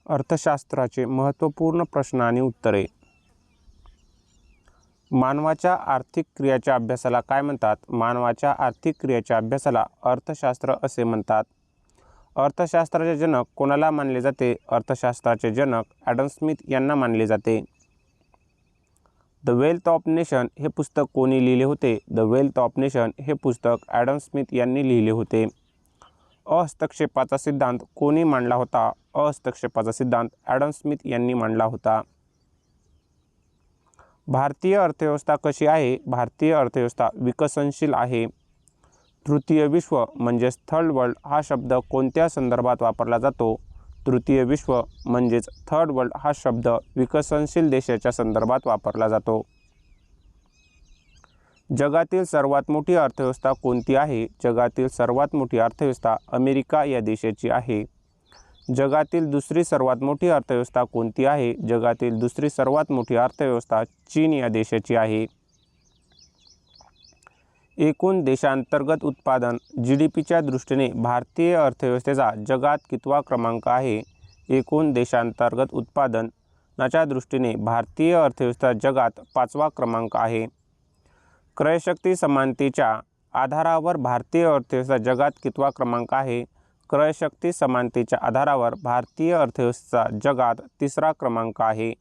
अर्थशास्त्राचे महत्त्वपूर्ण प्रश्न आणि उत्तरे. मानवाच्या आर्थिक क्रियाच्या अभ्यासाला काय म्हणतात? मानवाच्या आर्थिक क्रियाच्या अभ्यासाला अर्थशास्त्र असे म्हणतात. अर्थशास्त्राचे जनक कोणाला मानले जाते? अर्थशास्त्राचे जनक ॲडम स्मिथ यांना मानले जाते. द वेल्थ ऑफ नेशन हे पुस्तक कोणी लिहिले होते? द वेल्थ ऑफ नेशन हे पुस्तक ॲडम स्मिथ यांनी लिहिले होते. अहस्तक्षेपाचा सिद्धांत कोणी मांडला होता? अहस्तक्षेपाचा सिद्धांत ॲडम स्मिथ यांनी मांडला होता. भारतीय अर्थव्यवस्था कशी आहे? भारतीय अर्थव्यवस्था विकसनशील आहे. तृतीय विश्व म्हणजेच थर्ड वर्ल्ड हा शब्द कोणत्या संदर्भात वापरला जातो? तृतीय विश्व म्हणजेच थर्ड वर्ल्ड हा शब्द विकसनशील देशाच्या संदर्भात वापरला जातो. जगातील सर्वात मोठी अर्थव्यवस्था कोणती आहे? जगातील सर्वात मोठी अर्थव्यवस्था अमेरिका या देशाची आहे. जगातील दुसरी सर्वात मोठी अर्थव्यवस्था कोणती आहे? जगातील दुसरी सर्वात मोठी अर्थव्यवस्था चीन या देशाची आहे. एकूण देशांतर्गत उत्पादन GDPच्या दृष्टीने भारतीय अर्थव्यवस्थेचा जगात कितवा क्रमांक आहे? एकूण देशांतर्गत उत्पादनाच्या दृष्टीने भारतीय अर्थव्यवस्था जगात 5वा क्रमांक आहे. क्रयशक्ती समानतेच्या आधारावर भारतीय अर्थव्यवस्था जगात कितवा क्रमांक आहे? क्रयशक्ती समानतेच्या आधारावर भारतीय अर्थव्यवस्थेचा जगात 3रा क्रमांक आहे.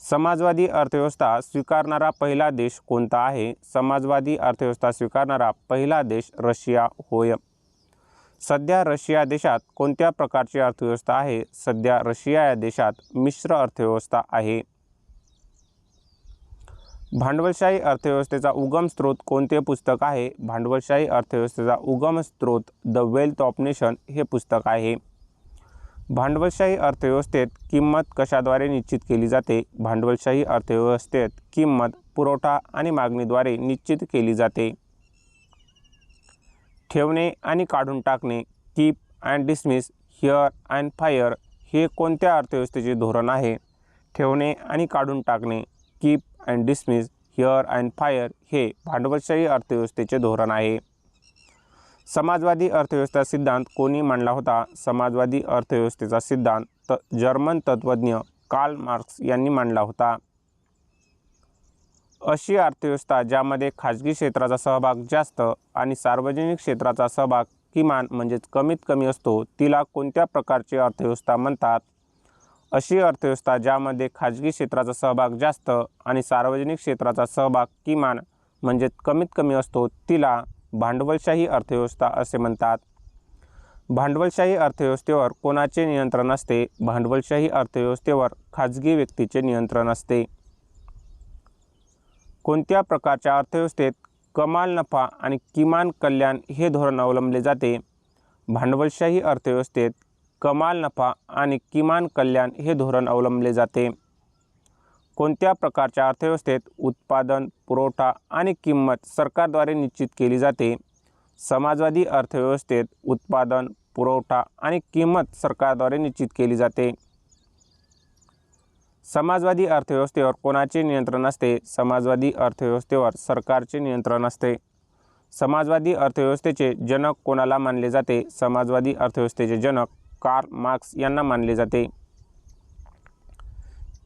समाजवादी अर्थव्यवस्था स्वीकारणारा पहिला देश कोणता आहे? समाजवादी अर्थव्यवस्था स्वीकारणारा पहिला देश रशिया होय. सध्या रशिया देशात कोणत्या प्रकारची अर्थव्यवस्था आहे? सध्या रशिया या देशात मिश्र अर्थव्यवस्था आहे. भांडवलशाही अर्थव्यवस्थेचा उगम स्रोत कोणते पुस्तक आहे? भांडवलशाही अर्थव्यवस्थेचा उगम स्रोत द वेल्थ ऑफ नेशन हे पुस्तक आहे. भांडवलशाही अर्थव्यवस्थेत किंमत कशाद्वारे निश्चित केली जाते? भांडवलशाही अर्थव्यवस्थेत किंमत पुरवठा आणि मागणीद्वारे निश्चित केली जाते. ठेवणे आणि काढून टाकणे keep and dismiss, here and fire हे कोणत्या अर्थव्यवस्थेचे धोरण आहे? ठेवणे आणि काढून टाकणे keep and dismiss, here and fire हे भांडवलशाही अर्थव्यवस्थेचे धोरण आहे. समाजवादी अर्थव्यवस्था सिद्धांत कोणी मांडला होता? समाजवादी अर्थव्यवस्थेचा सिद्धांत जर्मन तत्त्वज्ञ कार्ल मार्क्स यांनी मांडला होता. अशी अर्थव्यवस्था ज्यामध्ये खाजगी क्षेत्राचा सहभाग जास्त आणि सार्वजनिक क्षेत्राचा सहभाग किमान म्हणजेच कमीत कमी असतो तिला कोणत्या प्रकारची अर्थव्यवस्था म्हणतात? अशी अर्थव्यवस्था ज्यामध्ये खाजगी क्षेत्राचा सहभाग जास्त आणि सार्वजनिक क्षेत्राचा सहभाग किमान म्हणजेच कमीत कमी असतो तिला भांडवलशाही अर्थव्यवस्था असे म्हणतात. भांडवलशाही अर्थव्यवस्थेवर कोणाचे नियंत्रण असते? भांडवलशाही अर्थव्यवस्थेवर खाजगी व्यक्तीचे नियंत्रण असते. कोणत्या प्रकारच्या अर्थव्यवस्थेत कमाल नफा आणि किमान कल्याण हे धोरण अवलंबले जाते? भांडवलशाही अर्थव्यवस्थेत कमाल नफा आणि किमान कल्याण हे धोरण अवलंबले जाते. कोणत्या प्रकारच्या अर्थव्यवस्थेत उत्पादन, पुरवठा आणि किंमत सरकारद्वारे निश्चित केली जाते? समाजवादी अर्थव्यवस्थेत उत्पादन, पुरवठा आणि किंमत सरकारद्वारे निश्चित केली जाते. समाजवादी अर्थव्यवस्थेवर कोणाचे नियंत्रण असते? समाजवादी अर्थव्यवस्थेवर सरकारचे नियंत्रण असते. समाजवादी अर्थव्यवस्थेचे जनक कोणाला मानले जाते? समाजवादी अर्थव्यवस्थेचे जनक कार्ल मार्क्स यांना मानले जाते.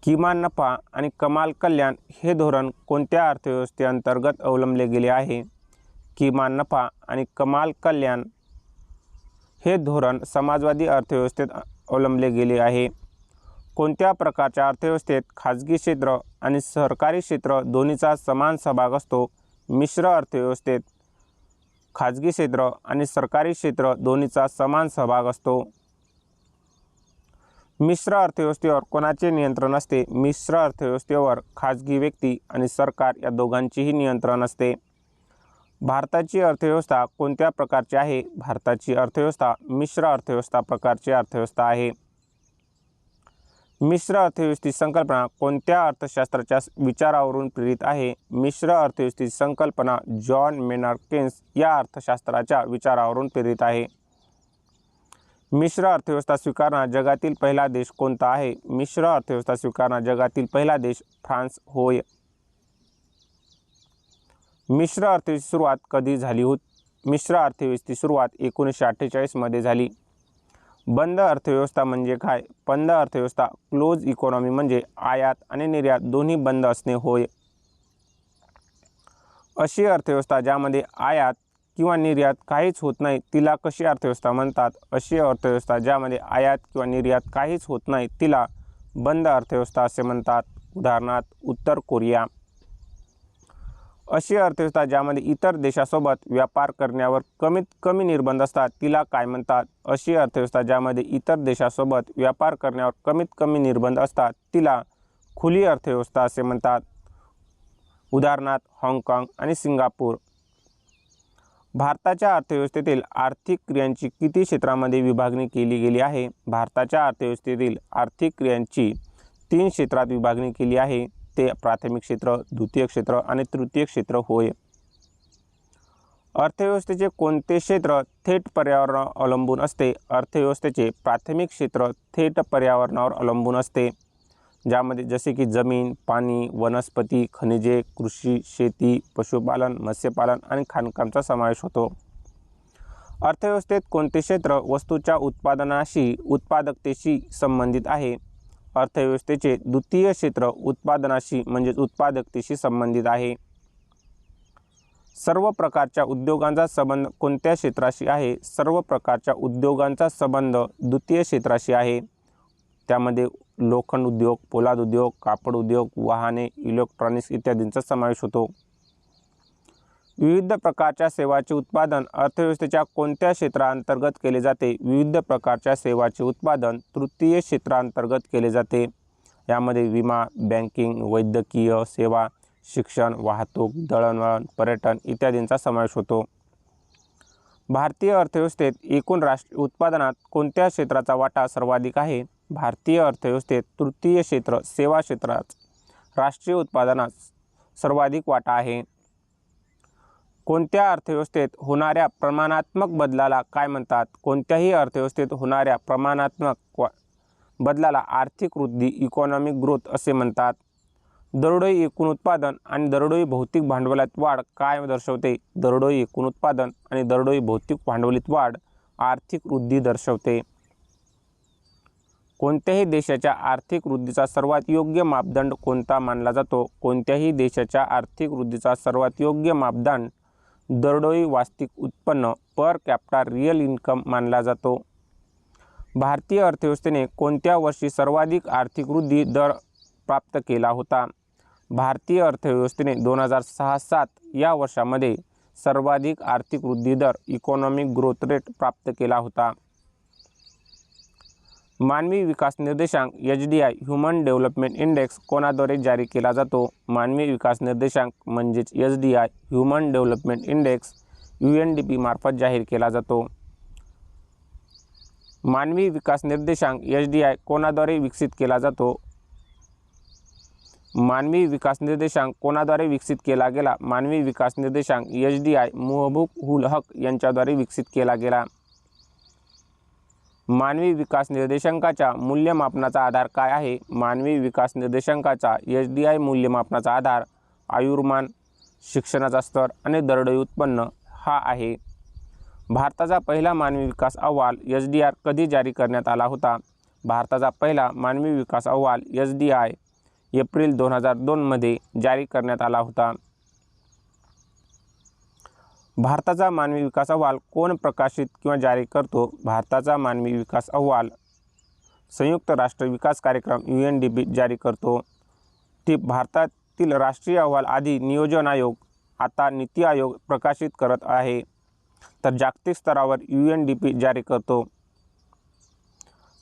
किमान नफा आणि कमाल कल्याण हे धोरण कोणत्या अर्थव्यवस्थेअंतर्गत अवलंबले गेले आहे? किमान नफा आणि कमाल कल्याण हे धोरण समाजवादी अर्थव्यवस्थेत अवलंबले गेले आहे. कोणत्या प्रकारच्या अर्थव्यवस्थेत खाजगी क्षेत्र आणि सरकारी क्षेत्र दोन्हीचा समान सहभाग असतो? मिश्र अर्थव्यवस्थेत खाजगी क्षेत्र आणि सरकारी क्षेत्र दोन्हीचा समान सहभाग असतो. मिश्र अर्थव्यवस्थेवर कोणाचे नियंत्रण असते? मिश्र अर्थव्यवस्थेवर खाजगी व्यक्ती आणि सरकार या दोघांचेही नियंत्रण असते. भारताची अर्थव्यवस्था कोणत्या प्रकारची आहे? भारताची अर्थव्यवस्था मिश्र अर्थव्यवस्था प्रकारची अर्थव्यवस्था आहे. मिश्र अर्थव्यवस्थेची संकल्पना कोणत्या अर्थशास्त्राच्या विचारावरून प्रेरित आहे? मिश्र अर्थव्यवस्थेची संकल्पना जॉन मेनार्ड केन्स या अर्थशास्त्राच्या विचारावरून प्रेरित आहे. मिश्र अर्थव्यवस्था स्वीकारणारा जगातील पहिला देश कोणता आहे? मिश्र अर्थव्यवस्था स्वीकारणारा जगातील पहिला देश फ्रान्स होय. मिश्र अर्थव्यवस्थेची सुरुवात कधी झाली होती? मिश्र अर्थव्यवस्थेची सुरुवात 1948 मध्ये झाली. बंद अर्थव्यवस्था म्हणजे काय? बंद अर्थव्यवस्था क्लोज इकॉनॉमी म्हणजे आयात आणि निर्यात दोन्ही बंद असणे होय. अशी अर्थव्यवस्था ज्यामध्ये आयात किंवा निर्यात काहीच होत नाही तिला कशी अर्थव्यवस्था म्हणतात? अशी अर्थव्यवस्था ज्यामध्ये आयात किंवा निर्यात काहीच होत नाही तिला बंद अर्थव्यवस्था असे म्हणतात. उदाहरणार्थ उत्तर कोरिया. अशी अर्थव्यवस्था ज्यामध्ये इतर देशासोबत व्यापार करण्यावर कमीत कमी निर्बंध असतात तिला काय म्हणतात? अशी अर्थव्यवस्था ज्यामध्ये इतर देशासोबत व्यापार करण्यावर कमीत कमी निर्बंध असतात तिला खुली अर्थव्यवस्था असे म्हणतात. उदाहरणार्थ हाँगकाँग आणि सिंगापूर. भारताच्या अर्थव्यवस्थेतील आर्थिक क्रियांची किती क्षेत्रामध्ये विभागणी केली गेली आहे? भारताच्या अर्थव्यवस्थेतील आर्थिक क्रियांची 3 क्षेत्रात विभागणी केली आहे. ते प्राथमिक क्षेत्र, द्वितीय क्षेत्र आणि तृतीय क्षेत्र होय. अर्थव्यवस्थेचे कोणते क्षेत्र थेट पर्यावरणावर अवलंबून असते? अर्थव्यवस्थेचे प्राथमिक क्षेत्र थेट पर्यावरणावर अवलंबून असते, ज्यामध्ये जसे की जमीन, पाणी, वनस्पती, खनिजे, कृषी, शेती, पशुपालन, मत्स्यपालन आणि खाणकामांचा समावेश होतो. अर्थव्यवस्थेत कोणते क्षेत्र वस्तूच्या उत्पादनाशी उत्पादकतेशी संबंधित आहे? अर्थव्यवस्थेचे द्वितीय क्षेत्र उत्पादनाशी म्हणजेच उत्पादकतेशी संबंधित आहे. सर्व प्रकारच्या उद्योगांचा संबंध कोणत्या क्षेत्राशी आहे? सर्व प्रकारच्या उद्योगांचा संबंध द्वितीय क्षेत्राशी आहे. त्यामध्ये लोखंड उद्योग, पोलाद उद्योग, कापड उद्योग, वाहने, इलेक्ट्रॉनिक्स इत्यादींचा समावेश होतो. विविध प्रकारच्या सेवांचे उत्पादन अर्थव्यवस्थेच्या कोणत्या क्षेत्रांतर्गत केले जाते? विविध प्रकारच्या सेवांचे उत्पादन तृतीय क्षेत्रांतर्गत केले जाते. यामध्ये विमा, बँकिंग, वैद्यकीय सेवा, शिक्षण, वाहतूक, दळणवळण, पर्यटन इत्यादींचा समावेश होतो. भारतीय अर्थव्यवस्थेत एकूण राष्ट्रीय उत्पादनात कोणत्या क्षेत्राचा वाटा सर्वाधिक आहे? भारतीय अर्थव्यवस्थेत तृतीय क्षेत्र सेवा क्षेत्रात राष्ट्रीय उत्पादनात सर्वाधिक वाटा आहे. कोणत्या अर्थव्यवस्थेत होणाऱ्या प्रमाणात्मक बदलाला काय म्हणतात? कोणत्याही अर्थव्यवस्थेत होणाऱ्या प्रमाणात्मक बदलाला आर्थिक वृद्धी इकॉनॉमिक ग्रोथ असे म्हणतात. दरडोई एकूण उत्पादन आणि दरडोई भौतिक भांडवलात वाढ काय दर्शवते? दरडोई एकूण उत्पादन आणि दरडोई भौतिक भांडवलीत वाढ आर्थिक वृद्धी दर्शवते. कोणत्याही देशाच्या आर्थिक वृद्धीचा सर्वात योग्य मापदंड कोणता मानला जातो? कोणत्याही देशाच्या आर्थिक वृद्धीचा सर्वात योग्य मापदंड दरडोई वार्षिक उत्पन्न पर कॅपिटा रिअल इन्कम मानला जातो. भारतीय अर्थव्यवस्थेने कोणत्या वर्षी सर्वाधिक आर्थिक वृद्धी दर प्राप्त केला होता? भारतीय अर्थव्यवस्थेने 2006-07 या वर्षामध्ये सर्वाधिक आर्थिक वृद्धी दर इकॉनॉमिक ग्रोथ रेट प्राप्त केला होता. मानवी विकास निर्देशांक HDI ह्युमन डेव्हलपमेंट इंडेक्स कोणाद्वारे जारी केला जातो? मानवी विकास निर्देशांक म्हणजेच HDI human development index UNDP मार्फत जाहीर केला जातो. मानवी विकास निर्देशांक HDI कोणाद्वारे विकसित केला जातो? मानवी विकास निर्देशांक कोणाद्वारे विकसित केला गेला? मानवी विकास निर्देशांक HDI महबूब उल हक यांच्याद्वारे विकसित केला गेला. मानवी विकास निर्देशांकाच्या मूल्यमापनाचा आधार काय आहे? मानवी विकास निर्देशांकाचा HDI मूल्यमापनाचा आधार आयुर्मान, शिक्षणाचा स्तर आणि दरडोई उत्पन्न हा आहे. भारताचा पहिला मानवी विकास अहवाल HDR कधी जारी करण्यात आला होता? भारताचा पहिला मानवी विकास अहवाल HDI एप्रिल 2002 मध्ये जारी करण्यात आला होता. भारताचा मानवी विकास अहवाल कोण प्रकाशित किंवा जारी करतो? भारताचा मानवी विकास अहवाल संयुक्त राष्ट्र विकास कार्यक्रम UNDP जारी करतो. ती भारतातील राष्ट्रीय अहवाल आधी नियोजन आयोग, आता नीती आयोग प्रकाशित करत आहे, तर जागतिक स्तरावर UNDP जारी करतो.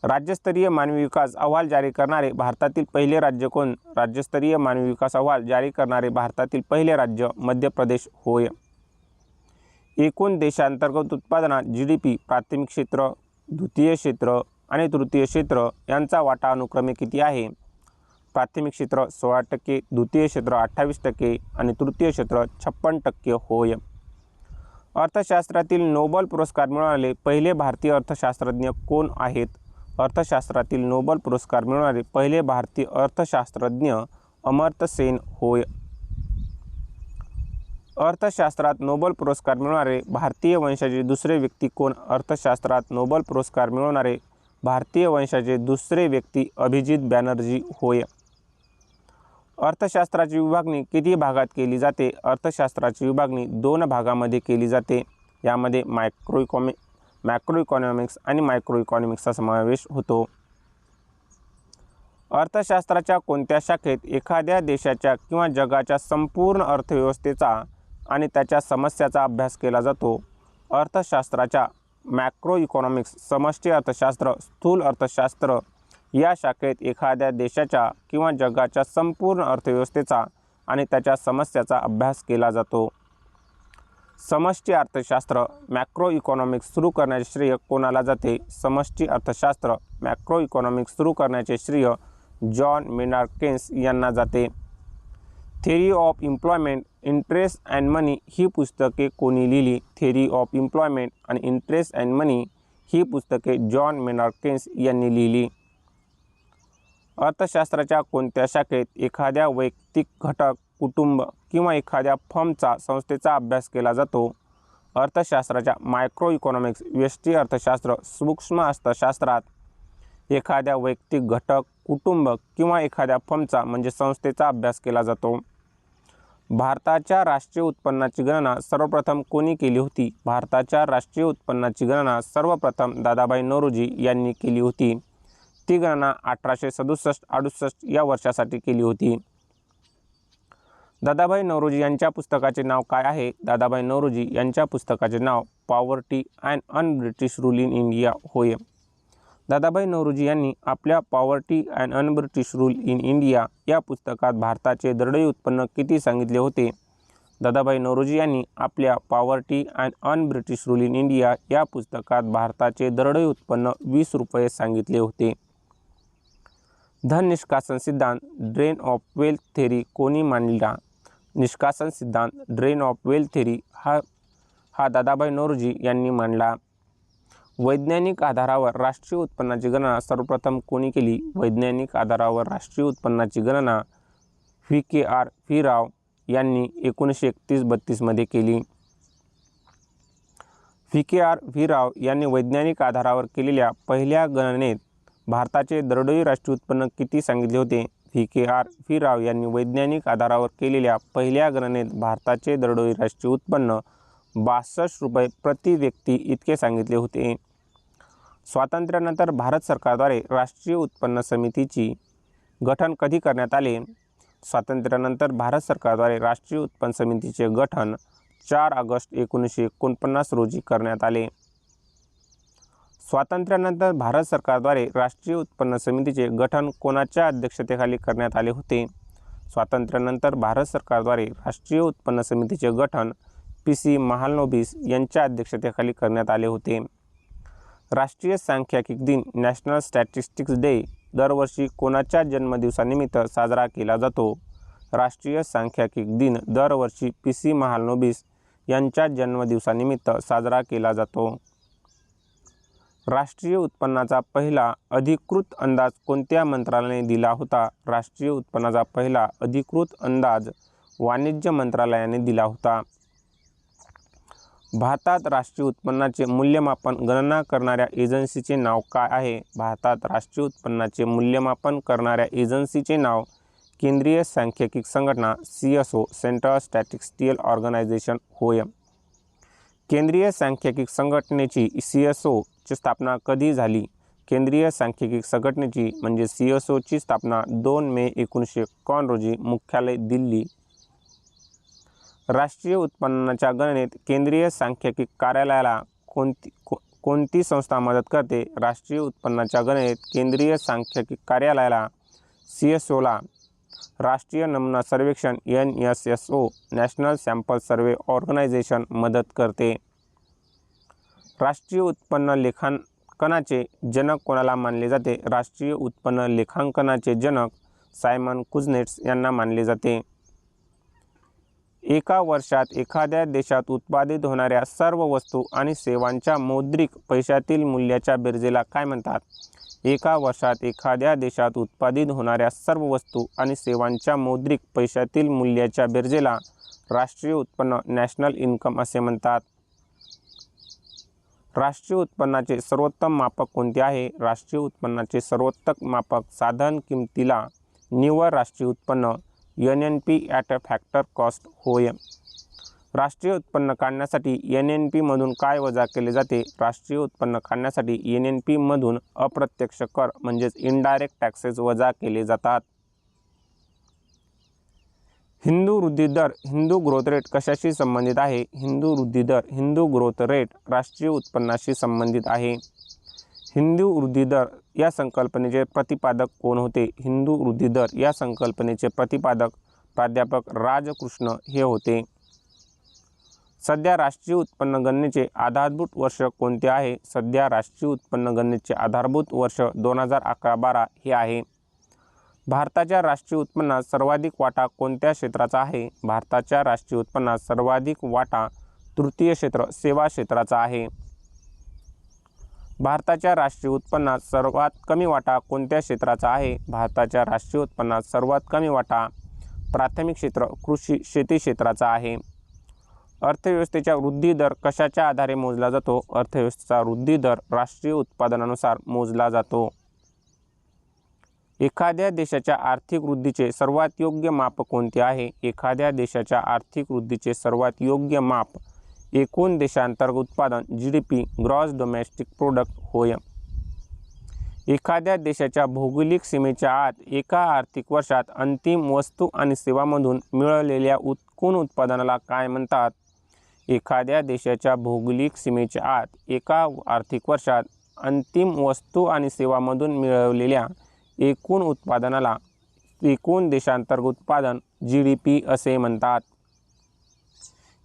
राज्यस्तरीय मानवी विकास अहवाल जारी करणारे भारतातील पहिले राज्य कोण? राज्यस्तरीय मानवी विकास अहवाल जारी करणारे भारतातील पहिले राज्य मध्य प्रदेश होय. एकूण देशांतर्गत उत्पादनात GDP प्राथमिक क्षेत्र, द्वितीय क्षेत्र आणि तृतीय क्षेत्र यांचा वाटा अनुक्रमे किती आहे? प्राथमिक क्षेत्र 16%, द्वितीय क्षेत्र 28% आणि तृतीय क्षेत्र 56% होय. अर्थशास्त्रातील नोबेल पुरस्कार मिळवणारे पहिले भारतीय अर्थशास्त्रज्ञ कोण आहेत? अर्थशास्त्रातील नोबेल पुरस्कार मिळवणारे पहिले भारतीय अर्थशास्त्रज्ञ अमर्त्य सेन होय. अर्थशास्त्रात नोबेल पुरस्कार मिळवणारे भारतीय वंशाचे दुसरे व्यक्ती कोण? अर्थशास्त्रात नोबेल पुरस्कार मिळवणारे भारतीय वंशाचे दुसरे व्यक्ती अभिजित बॅनर्जी होय. अर्थशास्त्राची विभागणी किती भागात केली जाते? अर्थशास्त्राची विभागणी 2 भागामध्ये केली जाते. यामध्ये मॅक्रो इकॉनॉमिक्स आणि मायक्रो इकॉनॉमिक्सचा समावेश होतो. अर्थशास्त्राच्या कोणत्या शाखेत एखाद्या देशाच्या किंवा जगाच्या संपूर्ण अर्थव्यवस्थेचा आणि त्याच्या समस्याचा अभ्यास केला जातो? अर्थशास्त्राच्या मॅक्रो इकॉनॉमिक्स, समष्टी अर्थशास्त्र, स्थूल अर्थशास्त्र या शाखेत एखाद्या देशाच्या किंवा जगाच्या संपूर्ण अर्थव्यवस्थेचा आणि त्याच्या समस्याचा अभ्यास केला जातो. समष्टी अर्थशास्त्र मॅक्रो इकॉनॉमिक्स सुरू करण्याचे श्रेय कोणाला जाते? समष्टी अर्थशास्त्र मॅक्रो इकॉनॉमिक्स सुरू करण्याचे श्रेय जॉन मेनार्ड केन्स यांना जाते. Theory of employment, interest and money ही पुस्तके कोणी लिहिली? थेअरी ऑफ एम्प्लॉयमेंट आणि इंटरेस्ट अँड मनी ही पुस्तके जॉन मेनार्ड केन्स यांनी लिहिली. अर्थशास्त्राच्या कोणत्या शाखेत एखाद्या वैयक्तिक घटक, कुटुंब किंवा एखाद्या फर्मचा, संस्थेचा अभ्यास केला जातो? अर्थशास्त्राच्या मायक्रो इकॉनॉमिक्स, व्यष्टी अर्थशास्त्र, सूक्ष्म अर्थशास्त्रात एखाद्या वैयक्तिक घटक, कुटुंब किंवा एखाद्या फर्मचा म्हणजे संस्थेचा अभ्यास केला जातो. भारताच्या राष्ट्रीय उत्पन्नाची गणना सर्वप्रथम कोणी केली होती? भारताच्या राष्ट्रीय उत्पन्नाची गणना सर्वप्रथम दादाभाई नौरोजी यांनी केली होती. ती गणना 1867-68 या वर्षासाठी केली होती. दादाभाई नौरोजी यांच्या पुस्तकाचे नाव काय आहे? दादाभाई नौरोजी यांच्या पुस्तकाचे नाव poverty and un British rule in India होय. दादाभाई नौरोजी यांनी आपल्या poverty and un British rule in India या पुस्तकात भारताचे दरडोई उत्पन्न किती सांगितले होते? दादाभाई नौरोजी यांनी आपल्या poverty and un British rule in India या पुस्तकात भारताचे दरडोई उत्पन्न 20 रुपये सांगितले होते. धन निष्कासन सिद्धांत, ड्रेन ऑफ वेल्थ थेअरी कोणी मांडला? निष्कासन सिद्धांत, ड्रेन ऑफ वेल्थ थेअरी हा दादाभाई नौरोजी यांनी मांडला. वैज्ञानिक आधारावर राष्ट्रीय उत्पन्नाची गणना सर्वप्रथम कोणी केली? वैज्ञानिक आधारावर राष्ट्रीय उत्पन्नाची गणना VKR व्ही राव यांनी 1931-32 मध्ये केली. VKR व्ही राव यांनी वैज्ञानिक आधारावर केलेल्या पहिल्या गणनेत भारताचे दरडोई राष्ट्रीय उत्पन्न किती सांगितले होते? VKR व्ही राव यांनी वैज्ञानिक आधारावर केलेल्या पहिल्या गणनेत भारताचे दरडोई राष्ट्रीय उत्पन्न 62 रुपये प्रति व्यक्ती इतके सांगितले होते. स्वातंत्र्यानंतर भारत सरकारद्वारे राष्ट्रीय उत्पन्न समितीची गठन कधी करण्यात आले? स्वातंत्र्यानंतर भारत सरकारद्वारे राष्ट्रीय उत्पन्न समितीचे गठन 4 ऑगस्ट 1949 रोजी करण्यात आले. स्वातंत्र्यानंतर भारत सरकारद्वारे राष्ट्रीय उत्पन्न समितीचे गठन कोणाच्या अध्यक्षतेखाली करण्यात आले होते? स्वातंत्र्यानंतर भारत सरकारद्वारे राष्ट्रीय उत्पन्न समितीचे गठन PC महालनोबिस यांच्या अध्यक्षतेखाली करण्यात आले होते. राष्ट्रीय सांख्यिकी दिन, नॅशनल स्टॅटिस्टिक्स डे दरवर्षी कोणाच्या जन्मदिवसानिमित्त साजरा केला जातो? राष्ट्रीय सांख्यिकी दिन दरवर्षी PC महालनोबिस यांच्या जन्मदिवसानिमित्त साजरा केला जातो. राष्ट्रीय उत्पन्नाचा पहिला अधिकृत अंदाज कोणत्या मंत्रालयाने दिला होता? राष्ट्रीय उत्पन्नाचा पहिला अधिकृत अंदाज वाणिज्य मंत्रालयाने दिला होता. भारतात राष्ट्रीय उत्पन्नाचे मूल्यमापन गणना करणाऱ्या एजन्सीचे नाव काय आहे? भारतात राष्ट्रीय उत्पन्नाचे मूल्यमापन करणाऱ्या एजन्सीचे नाव केंद्रीय सांख्यिकी संघटना CSO, सेंट्रल स्टॅटिस्टिकल ऑर्गनायझेशन होय. केंद्रीय सांख्यिकी संघटनेची CSO ची स्थापना कधी झाली? केंद्रीय सांख्यिकी संघटनेची म्हणजे CSO ची स्थापना 2 मे 1951 रोजी, मुख्यालय दिल्ली. राष्ट्रीय उत्पन्नाच्या गणनेत केंद्रीय सांख्यिकी कार्यालयाला कोणती संस्था मदत करते? राष्ट्रीय उत्पन्नाच्या गणनेत केंद्रीय सांख्यिकी कार्यालयाला CSOला राष्ट्रीय नमुना सर्वेक्षण NSSO, national sample survey organisation मदत करते. राष्ट्रीय उत्पन्न लेखांकनाचे जनक कोणाला मानले जाते? राष्ट्रीय उत्पन्न लेखांकनाचे जनक सायमन कुझनेट्स यांना मानले जाते. एका वर्षात एखाद्या देशात उत्पादित होणाऱ्या सर्व वस्तू आणि सेवांच्या मौद्रिक पैशातील मूल्याच्या बेरजेला काय म्हणतात? एका वर्षात एखाद्या देशात उत्पादित होणाऱ्या सर्व वस्तू आणि सेवांच्या मौद्रिक पैशातील मूल्याच्या बेरजेला राष्ट्रीय उत्पन्न, नॅशनल इन्कम असे म्हणतात. राष्ट्रीय उत्पन्नाचे सर्वोत्तम मापक कोणते आहे? राष्ट्रीय उत्पन्नाचे सर्वोत्तम मापक साधन किमतीला निव्वळ राष्ट्रीय उत्पन्न NNP at a factor cost होय. राष्ट्रीय उत्पन्न काढण्यासाठी NNP मधून काय वजा केले जाते? राष्ट्रीय उत्पन्न काढण्यासाठी NNP मधून अप्रत्यक्ष कर म्हणजेच इनडायरेक्ट टॅक्सेस वजा केले जातात. हिंदू वृद्धी दर हिंदू ग्रोथ रेट कशाशी संबंधित आहे? हिंदू वृद्धी दर हिंदू ग्रोथ रेट राष्ट्रीय उत्पन्नाशी संबंधित आहे. हिंदू वृद्धी दर या संकल्पनेचे प्रतिपादक कोण होते? हिंदू वृद्धी दर या संकल्पनेचे प्रतिपादक प्राध्यापक राजकृष्ण हे होते. सध्या राष्ट्रीय उत्पन्न गणनेचे आधारभूत वर्ष कोणते आहे? सध्या राष्ट्रीय उत्पन्न गणनेचे आधारभूत वर्ष 2011-12 हे आहे. भारताच्या राष्ट्रीय उत्पन्नात सर्वाधिक वाटा कोणत्या क्षेत्राचा आहे? भारताच्या राष्ट्रीय उत्पन्नात सर्वाधिक वाटा तृतीय क्षेत्र सेवा क्षेत्राचा आहे. भारताच्या राष्ट्रीय उत्पन्नात सर्वात कमी वाटा कोणत्या क्षेत्राचा आहे? भारताच्या राष्ट्रीय उत्पन्नात सर्वात कमी वाटा प्राथमिक क्षेत्र कृषी शेती क्षेत्राचा आहे. अर्थव्यवस्थेचा वृद्धी दर कशाच्या आधारे मोजला जातो? अर्थव्यवस्थेचा वृद्धी दर राष्ट्रीय उत्पादनानुसार मोजला जातो. एखाद्या देशाच्या आर्थिक वृद्धीचे सर्वात योग्य माप कोणते आहे? एखाद्या देशाच्या आर्थिक वृद्धीचे सर्वात योग्य माप एकूण देशांतर्गत उत्पादन GDP ग्रॉस डोमेस्टिक प्रोडक्ट होय. एखाद्या देशाच्या भौगोलिक सीमेच्या आत एका आर्थिक वर्षात अंतिम वस्तू आणि सेवांमधून मिळालेल्या एकूण उत्पादनाला काय म्हणतात? एखाद्या देशाच्या भौगोलिक सीमेच्या आत एका आर्थिक वर्षात अंतिम वस्तू आणि सेवांमधून मिळवलेल्या एकूण उत्पादनाला एकूण देशांतर्गत उत्पादन GDP असे म्हणतात.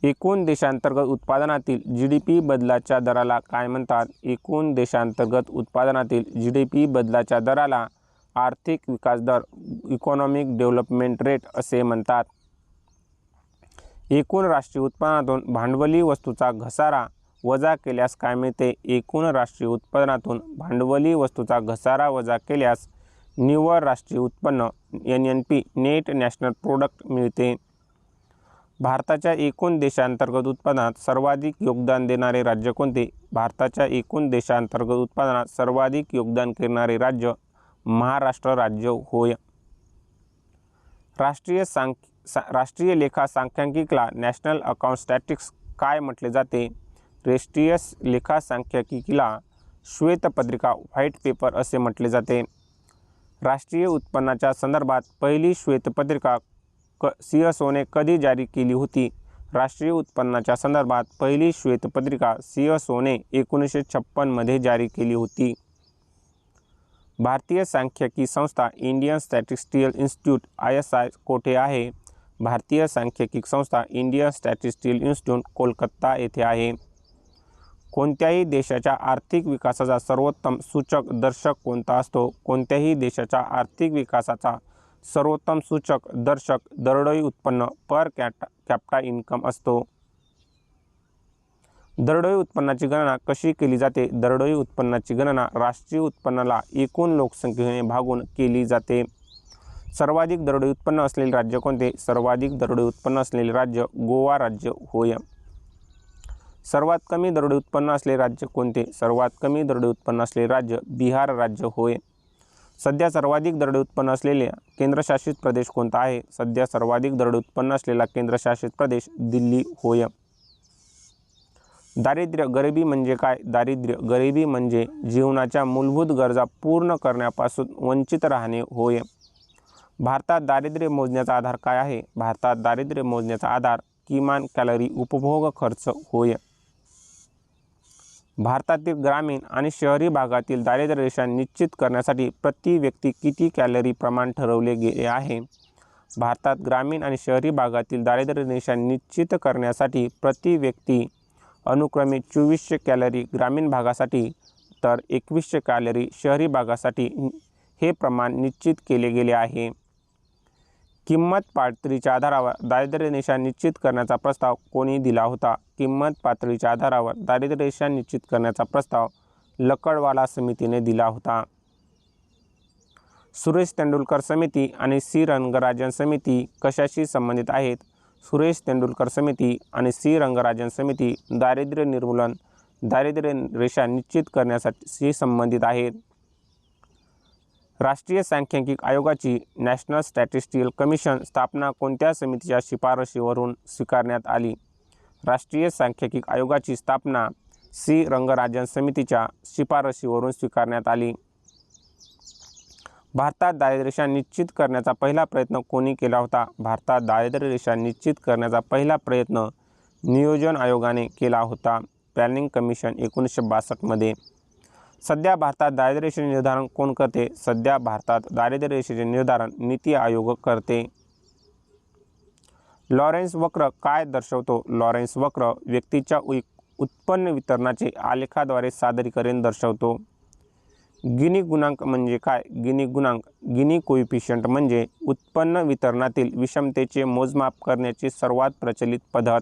एकूण देशांतर्गत उत्पादनातील GDP बदलाच्या दराला काय म्हणतात? एकूण देशांतर्गत उत्पादनातील GDP बदलाच्या दराला आर्थिक विकास दर इकॉनॉमिक डेव्हलपमेंट रेट असे म्हणतात. एकूण राष्ट्रीय उत्पन्नातून भांडवली वस्तूचा घसारा वजा केल्यास काय मिळते? एकूण राष्ट्रीय उत्पन्नातून भांडवली वस्तूचा घसारा वजा केल्यास निव्वळ राष्ट्रीय उत्पन्न NNP नेट नॅशनल प्रोडक्ट मिळते. भारताच्या एकूण देशांतर्गत उत्पादनात सर्वाधिक योगदान देणारे राज्य कोणते? भारताच्या एकूण देशांतर्गत उत्पादनात सर्वाधिक योगदान करणारे राज्य महाराष्ट्र राज्य होय. राष्ट्रीय लेखा सांख्यिकीला नॅशनल अकाउंट स्टॅटिस्टिक्स काय म्हटले जाते? राष्ट्रीय लेखा सांख्यिकीला श्वेतपत्रिका व्हाईट पेपर असे म्हटले जाते. राष्ट्रीय उत्पन्नाच्या संदर्भात पहिली श्वेतपत्रिका CSOने कधी जारी केली होती? राष्ट्रीय उत्पन्नाच्या संदर्भात पहिली श्वेतपत्रिका CSOने 1956 मध्ये जारी केली होती. भारतीय सांख्यिकी संस्था इंडियन स्टॅटिस्टिकल इन्स्टिट्यूट ISI कोठे आहे? भारतीय सांख्यिकी संस्था इंडियन स्टॅटिस्टिकल इन्स्टिट्यूट कोलकाता येथे आहे. कोणत्याही देशाच्या आर्थिक विकासाचा सर्वोत्तम सूचक दर्शक कोणता असतो? कोणत्याही देशाच्या आर्थिक विकासाचा सर्वोत्तम सूचक दर्शक दरडोई उत्पन्न पर कॅपिटा इन्कम असतो. दरडोई उत्पन्नाची गणना कशी केली जाते? दरडोई उत्पन्नाची गणना राष्ट्रीय उत्पन्नाला एकूण लोकसंख्येने भागून केली जाते. सर्वाधिक दरडोई उत्पन्न असलेले राज्य कोणते? सर्वाधिक दरडोई उत्पन्न असलेले राज्य गोवा राज्य होय. सर्वात कमी दरडोई उत्पन्न असलेले राज्य कोणते? सर्वात कमी दरडोई उत्पन्न असलेले राज्य बिहार राज्य होय. सध्या सर्वाधिक दरडोई उत्पन्न असलेला केंद्रशासित प्रदेश कोणता आहे? सध्या सर्वाधिक दरडोई उत्पन्न असलेला केंद्रशासित प्रदेश दिल्ली होय. दारिद्र्य गरिबी म्हणजे काय? दारिद्र्य गरिबी म्हणजे जीवनाच्या मूलभूत गरजा पूर्ण करण्यापासून वंचित राहणे होय. भारतात दारिद्र्य मोजण्याचा आधार काय आहे? भारतात दारिद्र्य मोजण्याचा आधार किमान कॅलरी उपभोग खर्च होय. भारतातील ग्रामीण आणि शहरी भागातील दारिद्र्य रेषा निश्चित करण्यासाठी प्रति व्यक्ती किती कॅलरी प्रमाण ठरवले गेले आहे? भारतात ग्रामीण आणि शहरी भागातील दारिद्र्य रेषा निश्चित करण्यासाठी प्रति व्यक्ती अनुक्रमे 2400 कॅलरी ग्रामीण भागासाठी तर 2100 कॅलरी शहरी भागासाठी हे प्रमाण निश्चित केले गेले आहे. किंमत पातळीच्या आधारावर दारिद्र्य रेषा निश्चित करण्याचा प्रस्ताव कोणी दिला होता? किंमत पातळीच्या आधारावर दारिद्र्य रेषा निश्चित करण्याचा प्रस्ताव लकडवाला समितीने दिला होता. सुरेश तेंडुलकर समिती आणि सी रंगराजन समिती कशाशी संबंधित आहेत? सुरेश तेंडुलकर समिती आणि सी रंगराजन समिती दारिद्र्य निर्मूलन दारिद्र्य रेषा निश्चित करण्याशी संबंधित आहेत. राष्ट्रीय सांख्यिकी आयोगाची नॅशनल स्टॅटिस्टिकल कमिशन स्थापना कोणत्या समितीच्या शिफारशीवरून स्वीकारण्यात आली? राष्ट्रीय सांख्यिकी आयोगाची स्थापना सी. रंगराजन समितीच्या शिफारशीवरून स्वीकारण्यात आली. भारतात दारिद्र्य रेषा निश्चित करण्याचा पहिला प्रयत्न कोणी केला होता? भारतात दारिद्र्य रेषा निश्चित करण्याचा पहिला प्रयत्न नियोजन आयोगाने केला होता. प्लॅनिंग कमिशन 1962 मध्ये. सध्या भारतात दारिद्र्य रेषेचे निर्धारण कोण करते? सध्या भारतात दारिद्र्य रेषेचे निर्धारण नीती आयोग करते. लॉरेन्स वक्र काय दर्शवतो? लॉरेन्स वक्र व्यक्तीच्या उत्पन्न वितरणाचे आलेखाद्वारे सादरीकरण दर्शवतो. गिनी गुणांक म्हणजे काय? गिनी गुणांक गिनी कोइफिशियंट म्हणजे उत्पन्न वितरणातील विषमतेचे मोजमाप करण्याची सर्वात प्रचलित पद्धत.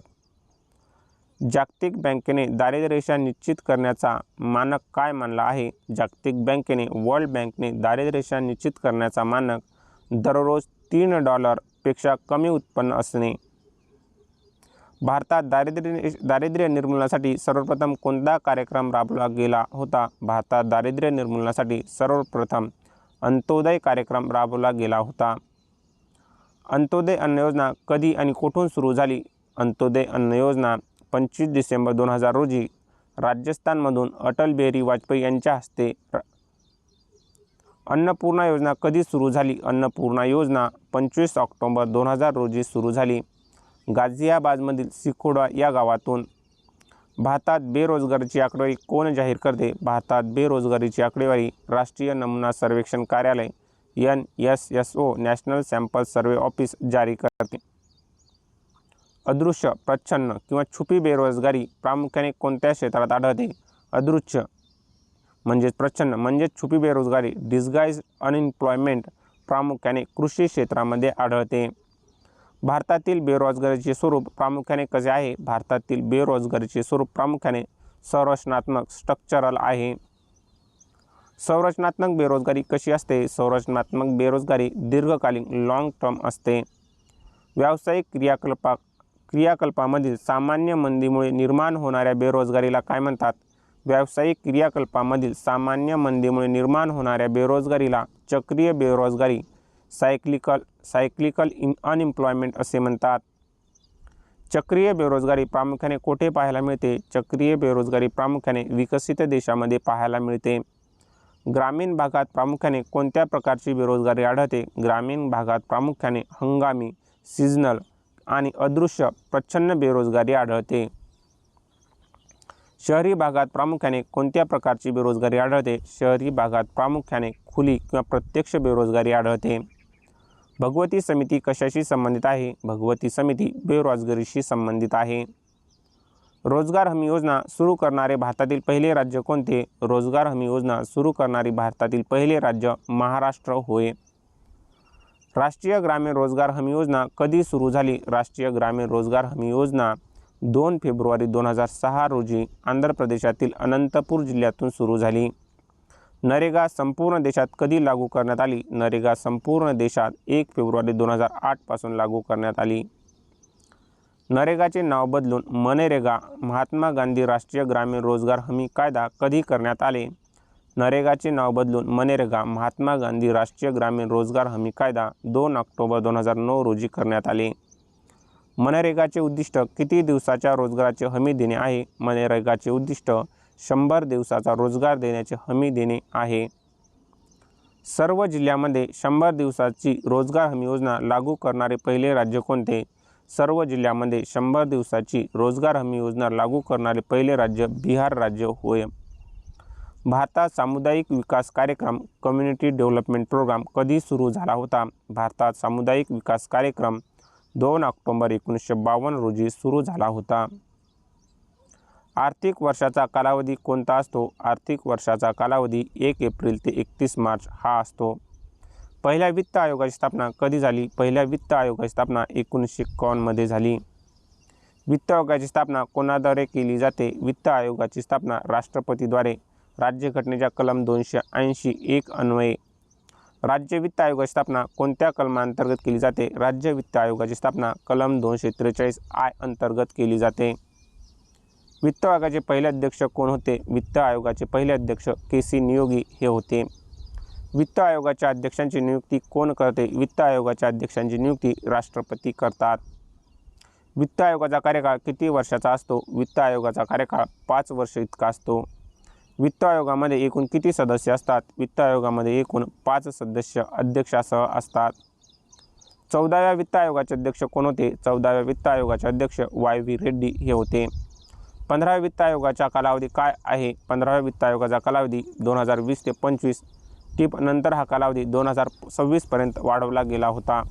जागतिक बँकेने दारिद्र्य रेषा निश्चित करण्याचा मानक काय मानला आहे? जागतिक बँकेने वर्ल्ड बँकने दारिद्र्य रेषा निश्चित करण्याचा मानक दररोज $3 पेक्षा कमी उत्पन्न असणे. भारतात दारिद्र्य निर्मूलनासाठी सर्वप्रथम कोणता कार्यक्रम राबवला गेला होता? भारतात दारिद्र्य निर्मूलनासाठी सर्वप्रथम अंत्योदय कार्यक्रम राबवला गेला होता. अंत्योदय अन्न योजना कधी आणि कुठून सुरू झाली? अंत्योदय अन्न योजना 25 डिसेंबर 2000 रोजी राजस्थानमधून अटल बिहारी वाजपेयी यांच्या हस्ते. अन्नपूर्णा योजना कधी सुरू झाली? अन्नपूर्णा योजना 25 ऑक्टोबर 2000 रोजी सुरू झाली. गाझियाबादमधील सिखोडा या गावातून. भारतात बेरोजगारीची आकडेवारी कोण जाहीर करते? भारतात बेरोजगारीची आकडेवारी राष्ट्रीय नमुना सर्वेक्षण कार्यालय NSSO national sample survey office जारी करते. अदृश्य, प्रच्छन्न किंवा छुपी बेरोजगारी प्रामुख्याने कोणत्या क्षेत्रात आढळते? अदृश्य म्हणजेच प्रच्छन्न म्हणजेच छुपी बेरोजगारी डिस्गाइज अनएम्प्लॉयमेंट प्रामुख्याने कृषी क्षेत्रामध्ये आढळते. भारतातील बेरोजगारीचे स्वरूप प्रामुख्याने कसे आहे? भारतातील बेरोजगारीचे स्वरूप प्रामुख्याने संरचनात्मक स्ट्रक्चरल आहे. संरचनात्मक बेरोजगारी कशी असते? संरचनात्मक बेरोजगारी दीर्घकालीन लॉंग टर्म असते. व्यावसायिक क्रियाकल्पामधील सामान्य मंदीमुळे निर्माण होणाऱ्या बेरोजगारीला काय म्हणतात? व्यावसायिक क्रियाकल्पामधील सामान्य मंदीमुळे निर्माण होणाऱ्या बेरोजगारीला चक्रीय बेरोजगारी सायक्लिकल अनएम्प्लॉयमेंट असे म्हणतात. चक्रीय बेरोजगारी प्रामुख्याने कोठे पाहायला मिळते? चक्रीय बेरोजगारी प्रामुख्याने विकसित देशामध्ये पाहायला मिळते. ग्रामीण भागात प्रामुख्याने कोणत्या प्रकारची बेरोजगारी आढळते? ग्रामीण भागात प्रामुख्याने हंगामी, सीझनल आणि अदृश्य प्रच्छन्न बेरोजगारी आढळते. शहरी भागात प्रामुख्याने कोणत्या प्रकारची बेरोजगारी आढळते? शहरी भागात प्रामुख्याने खुली किंवा प्रत्यक्ष बेरोजगारी आढळते. भगवती समिती कशाशी संबंधित आहे? भगवती समिती बेरोजगारीशी संबंधित आहे. रोजगार हमी योजना सुरू करणारे भारतातील पहिले राज्य कोणते? रोजगार हमी योजना सुरू करणारी भारतातील पहिले राज्य महाराष्ट्र होय. राष्ट्रीय ग्रामीण रोजगार हमी योजना कधी सुरू झाली? राष्ट्रीय ग्रामीण रोजगार हमी योजना 2 फेब्रुवारी 2006 रोजी आंध्र प्रदेशातील अनंतपूर जिल्ह्यातून सुरू झाली. नरेगा संपूर्ण देशात कधी लागू करण्यात आली? नरेगा संपूर्ण देशात 1 फेब्रुवारी 2008 पासून लागू करण्यात आली. नरेगाचे नाव बदलून मनरेगा महात्मा गांधी राष्ट्रीय ग्रामीण रोजगार हमी कायदा कधी करण्यात आले? नरेगाचे नाव बदलून मनरेगा महात्मा गांधी राष्ट्रीय ग्रामीण रोजगार हमी कायदा 2 ऑक्टोबर 2009 रोजी करण्यात आले. मनरेगाचे उद्दिष्ट किती दिवसाच्या रोजगाराची हमी देणे आहे? मनरेगाचे उद्दिष्ट 100 दिवसाचा रोजगार देण्याची हमी देणे आहे. सर्व जिल्ह्यामध्ये 100 दिवसाची रोजगार हमी योजना लागू करणारे पहिले राज्य कोणते? सर्व जिल्ह्यामध्ये 100 दिवसाची रोजगार हमी योजना लागू करणारे पहिले राज्य बिहार राज्य होय. भारतात सामुदायिक विकास कार्यक्रम कम्युनिटी डेव्हलपमेंट प्रोग्राम कधी सुरू झाला होता? भारतात सामुदायिक विकास कार्यक्रम 2 ऑक्टोबर 1952 रोजी सुरू झाला होता. आर्थिक वर्षाचा कालावधी कोणता असतो? आर्थिक वर्षाचा कालावधी 1 एप्रिल ते 31 मार्च हा असतो. पहिल्या वित्त आयोगाची स्थापना कधी झाली? पहिल्या वित्त आयोगाची स्थापना 1951 मध्ये झाली. वित्त आयोगाची स्थापना कोणाद्वारे केली जाते? वित्त आयोगाची स्थापना राष्ट्रपतीद्वारे राज्यघटनेच्या कलम 280(1) अन्वये. राज्य वित्त आयोगाची स्थापना कोणत्या कलमांतर्गत केली जाते? राज्य वित्त आयोगाची स्थापना कलम 243(I) अंतर्गत केली जाते. वित्त आयोगाचे पहिले अध्यक्ष कोण होते? वित्त आयोगाचे पहिले अध्यक्ष के.सी. नियोगी हे होते. वित्त आयोगाच्या अध्यक्षांची नियुक्ती कोण करते? वित्त आयोगाच्या अध्यक्षांची नियुक्ती राष्ट्रपती करतात. वित्त आयोगाचा कार्यकाळ किती वर्षाचा असतो? वित्त आयोगाचा कार्यकाळ 5 वर्ष इतका असतो. वित्त आयोगामध्ये एकूण किती सदस्य असतात? वित्त आयोगामध्ये एकूण 5 सदस्य अध्यक्षासह असतात. 14व्या वित्त आयोगाचे अध्यक्ष कोण होते? 14व्या वित्त आयोगाचे अध्यक्ष वाय.व्ही. रेड्डी हे होते. 15व्या वित्त आयोगाचा कालावधी काय आहे? 15व्या वित्त आयोगाचा कालावधी 2020 ते 25 नंतर हा कालावधी 2026 पर्यंत वाढवला गेला होता.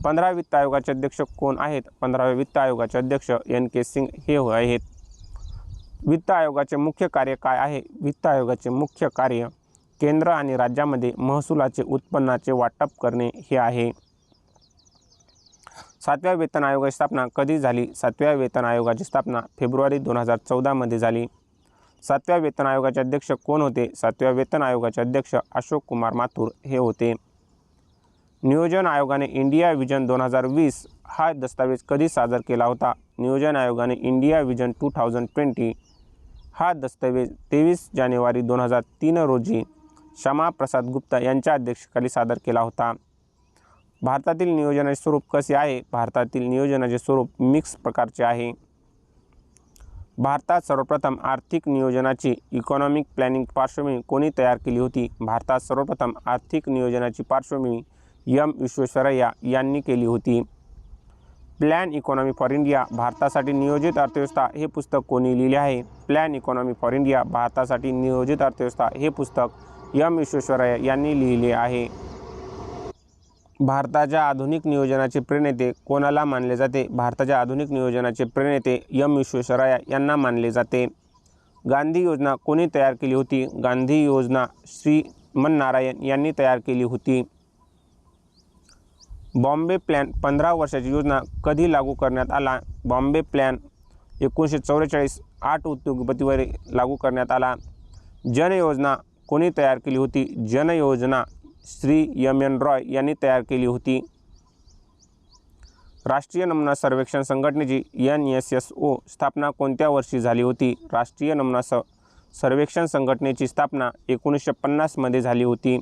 15व्या वित्त आयोगाचे अध्यक्ष कोण आहेत? 15व्या वित्त आयोगाचे अध्यक्ष एन.के. सिंग हे आहेत. वित्त आयोगाचे मुख्य कार्य काय आहे? वित्त आयोगाचे मुख्य कार्य केंद्र आणि राज्यामध्ये महसुलाचे उत्पन्नाचे वाटप करणे हे आहे. 7व्या वेतन आयोगाची स्थापना कधी झाली? 7व्या वेतन आयोगाची स्थापना फेब्रुवारी 2014 मध्ये झाली. 7व्या वेतन आयोगाचे अध्यक्ष कोण होते? 7व्या वेतन आयोगाचे अध्यक्ष अशोक कुमार माथुर हे होते. नियोजन आयोगाने इंडिया विजन 2020 हा दस्तावेज कधी सादर केला होता? नियोजन आयोगाने इंडिया विजन 2020 हा दस्तावेज 23 जानेवारी 2003 रोजी श्यामा प्रसाद गुप्ता यांच्या अध्यक्षतेखाली सादर केला होता. भारतातील नियोजनाचे स्वरूप कसे आहे? भारतातील नियोजनाचे स्वरूप मिक्स प्रकारचे आहे. भारतात सर्वप्रथम आर्थिक नियोजनाची इकॉनॉमिक प्लॅनिंग पार्श्वभूमी कोणी तयार केली होती? भारतात सर्वप्रथम आर्थिक नियोजनाची पार्श्वभूमी एम. विश्वेश्वरय्या यांनी केली होती. प्लॅन इकॉनॉमी फॉर इंडिया भारतासाठी नियोजित अर्थव्यवस्था हे पुस्तक कोणी लिहिले आहे? प्लॅन इकॉनॉमी फॉर इंडिया भारतासाठी नियोजित अर्थव्यवस्था हे पुस्तक एम. विश्वेश्वरय्या यांनी लिहिले आहे. भारताच्या आधुनिक नियोजनाचे प्रणेते कोणाला मानले जाते? भारताच्या आधुनिक नियोजनाचे प्रणेते एम. विश्वेश्वरय्या यांना मानले जाते. गांधी योजना कोणी तयार केली होती? गांधी योजना श्रीमन नारायण यांनी तयार केली होती. बॉम्बे प्लॅन 15 वर्षाची योजना कधी लागू करण्यात आला? बॉम्बे प्लॅन 1944 8 उद्योगपतींवर लागू करण्यात आला. जन योजना कोणी तयार केली होती? जन योजना श्री एम.एन. रॉय यांनी तयार केली होती. राष्ट्रीय नमुना सर्वेक्षण संघटनेची NSSO स्थापना कोणत्या वर्षी झाली होती? राष्ट्रीय नमुना सर्वेक्षण संघटनेची स्थापना 1950 मध्ये झाली होती.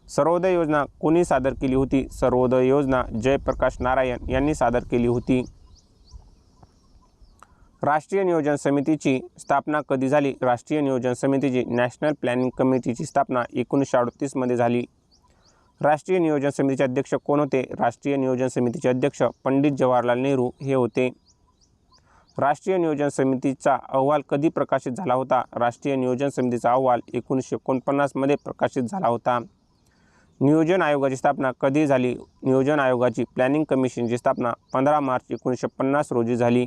सर्वोदय योजना कोणी सादर केली होती? सर्वोदय योजना जयप्रकाश नारायण यांनी सादर केली होती. राष्ट्रीय नियोजन समितीची स्थापना कधी झाली? राष्ट्रीय नियोजन समितीची नॅशनल प्लॅनिंग कमिटीची स्थापना 1938 मध्ये झाली. राष्ट्रीय नियोजन समितीचे अध्यक्ष कोण होते? राष्ट्रीय नियोजन समितीचे अध्यक्ष पंडित जवाहरलाल नेहरू हे होते. राष्ट्रीय नियोजन समितीचा अहवाल कधी प्रकाशित झाला होता? राष्ट्रीय नियोजन समितीचा अहवाल 1949 मध्ये प्रकाशित झाला होता. नियोजन आयोगाची स्थापना कधी झाली? नियोजन आयोगाची प्लॅनिंग कमिशनची स्थापना 15 मार्च 1950 रोजी झाली.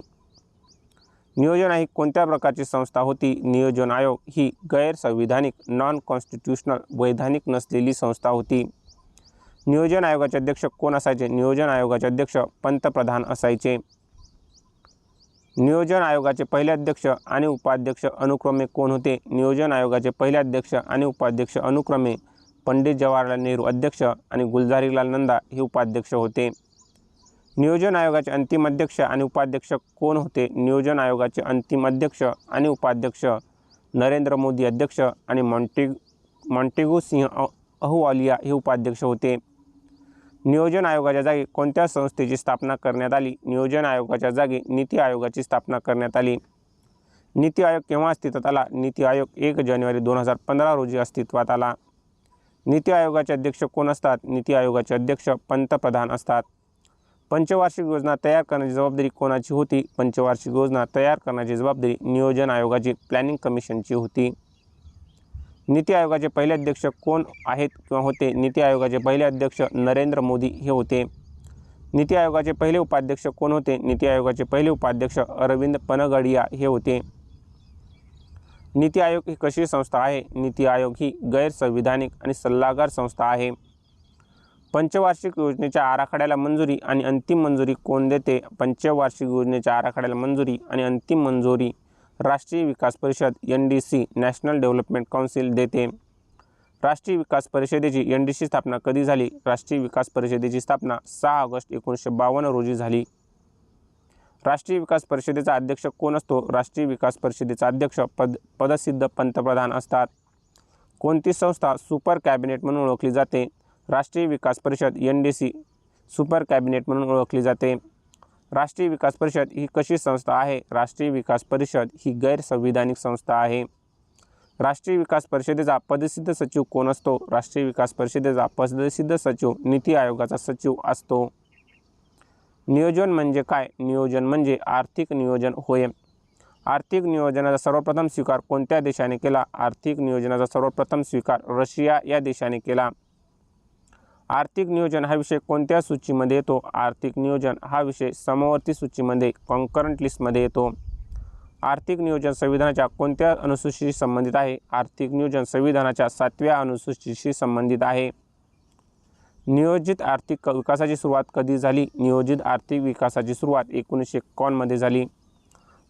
नियोजन आयोग कोणत्या प्रकारची संस्था होती? नियोजन आयोग ही गैर-संविधानिक नॉन कॉन्स्टिट्यूशनल वैधानिक नसलेली संस्था होती. नियोजन आयोगाचे अध्यक्ष कोण असायचे? नियोजन आयोगाचे अध्यक्ष पंतप्रधान असायचे. नियोजन आयोगाचे पहिले अध्यक्ष आणि उपाध्यक्ष अनुक्रमे कोण होते? नियोजन आयोगाचे पहिले अध्यक्ष आणि उपाध्यक्ष अनुक्रमे पंडित जवाहरलाल नेहरू अध्यक्ष आणि गुलझारीलाल नंदा हे उपाध्यक्ष होते. नियोजन आयोगाचे अंतिम अध्यक्ष आणि उपाध्यक्ष कोण होते? नियोजन आयोगाचे अंतिम अध्यक्ष आणि उपाध्यक्ष नरेंद्र मोदी अध्यक्ष आणि मॉन्टेगू सिंह अहलुवालिया हे उपाध्यक्ष होते. नियोजन आयोगाच्या जागी कोणत्या संस्थेची स्थापना करण्यात आली? नियोजन आयोगाच्या जागी नीती आयोगाची स्थापना करण्यात आली. नीती आयोग केव्हा अस्तित्वात आला? नीती आयोग 1 जानेवारी 2015 रोजी अस्तित्वात आला. नीती आयोगाचे अध्यक्ष कोण असतात? नीती आयोगाचे अध्यक्ष पंतप्रधान असतात. पंचवार्षिक योजना तयार करण्याची जबाबदारी कोणाची होती? पंचवार्षिक योजना तयार करण्याची जबाबदारी नियोजन आयोगाची प्लॅनिंग कमिशनची होती. नीती आयोगाचे पहिले अध्यक्ष कोण आहेत किंवा होते? नीती आयोगाचे पहिले अध्यक्ष नरेंद्र मोदी हे होते. नीती आयोगाचे पहिले उपाध्यक्ष कोण होते? नीती आयोगाचे पहिले उपाध्यक्ष अरविंद पनगडिया हे होते. नीती आयोग ही कशी संस्था आहे? नीती आयोग ही गैर-संविधानिक आणि सल्लागार संस्था आहे. पंचवार्षिक योजनेच्या आराखड्याला मंजुरी आणि अंतिम मंजुरी कोण देते? पंचवार्षिक योजनेच्या आराखड्याला मंजुरी आणि अंतिम मंजुरी राष्ट्रीय विकास परिषद NDC नॅशनल डेव्हलपमेंट काउन्सिल देते. राष्ट्रीय विकास परिषदेची NDC स्थापना कधी झाली? राष्ट्रीय विकास परिषदेची स्थापना 6 ऑगस्ट 1952 रोजी झाली. राष्ट्रीय विकास परिषदेचा अध्यक्ष कोण असतो? राष्ट्रीय विकास परिषदेचा अध्यक्ष पदसिद्ध पंतप्रधान असतात. कोणती संस्था सुपर कॅबिनेट म्हणून ओळखली जाते? राष्ट्रीय विकास परिषद NDC सुपर कॅबिनेट म्हणून ओळखली जाते. राष्ट्रीय विकास परिषद ही कशी संस्था आहे? राष्ट्रीय विकास परिषद ही गैरसंविधानिक संस्था आहे. राष्ट्रीय विकास परिषदेचा पदसिद्ध सचिव कोण असतो? राष्ट्रीय विकास परिषदेचा पदसिद्ध सचिव नीती आयोगाचा सचिव असतो. नियोजन म्हणजे काय? नियोजन म्हणजे आर्थिक नियोजन होय. आर्थिक नियोजनाचा सर्वप्रथम स्वीकार कोणत्या देशाने केला? आर्थिक नियोजनाचा सर्वप्रथम स्वीकार रशिया या देशाने केला. आर्थिक नियोजन हा विषय कोणत्या सूचीमध्ये येतो? आर्थिक नियोजन हा विषय समवर्ती सूचीमध्ये कॉन्करंट लिस्टमध्ये येतो. आर्थिक नियोजन संविधानाच्या कोणत्या अनुसूचीशी संबंधित आहे? आर्थिक नियोजन संविधानाच्या 7व्या अनुसूचीशी संबंधित आहे. नियोजित आर्थिक विकासाची सुरुवात कधी झाली? नियोजित आर्थिक विकासाची सुरुवात 1951 मध्ये झाली.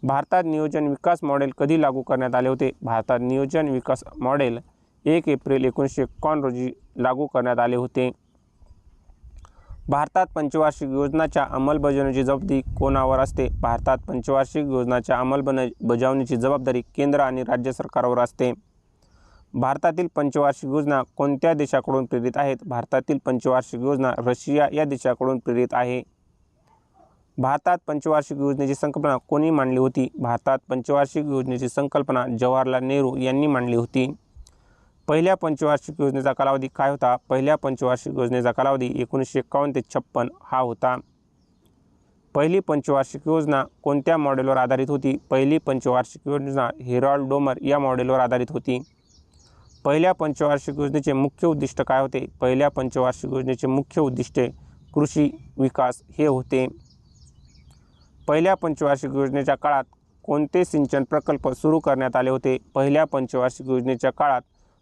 भारतात नियोजन विकास मॉडेल कधी लागू करण्यात आले होते? भारतात नियोजन विकास मॉडेल 1 एप्रिल 1951 रोजी लागू करण्यात आले होते. भारतात पंचवार्षिक योजनांच्या अंमलबजावणीची जबाबदारी कोणावर असते? भारतात पंचवार्षिक योजनांच्या अंमलबजावणीची जबाबदारी केंद्र आणि राज्य सरकारवर असते. भारतातील पंचवार्षिक योजना कोणत्या देशाकडून प्रेरित आहेत? भारतातील पंचवार्षिक योजना रशिया या देशाकडून प्रेरित आहे. भारतात पंचवार्षिक योजनेची संकल्पना कोणी मांडली होती? भारतात पंचवार्षिक योजनेची संकल्पना जवाहरलाल नेहरू यांनी मांडली होती. पहिल्या पंचवार्षिक योजनेचा कालावधी काय होता? पहिल्या पंचवार्षिक योजनेचा कालावधी 1951 ते 56 हा होता. पहिली पंचवार्षिक योजना कोणत्या मॉडेलवर आधारित होती? पहिली पंचवार्षिक योजना हेरॉल्ड डोमर या मॉडेलवर आधारित होती. पहिल्या पंचवार्षिक योजनेचे मुख्य उद्दिष्ट काय होते? पहिल्या पंचवार्षिक योजनेचे मुख्य उद्दिष्टे कृषी विकास हे होते. पहिल्या पंचवार्षिक योजनेच्या काळात कोणते सिंचन प्रकल्प सुरू करण्यात आले होते? पहिल्या पंचवार्षिक योजनेच्या काळात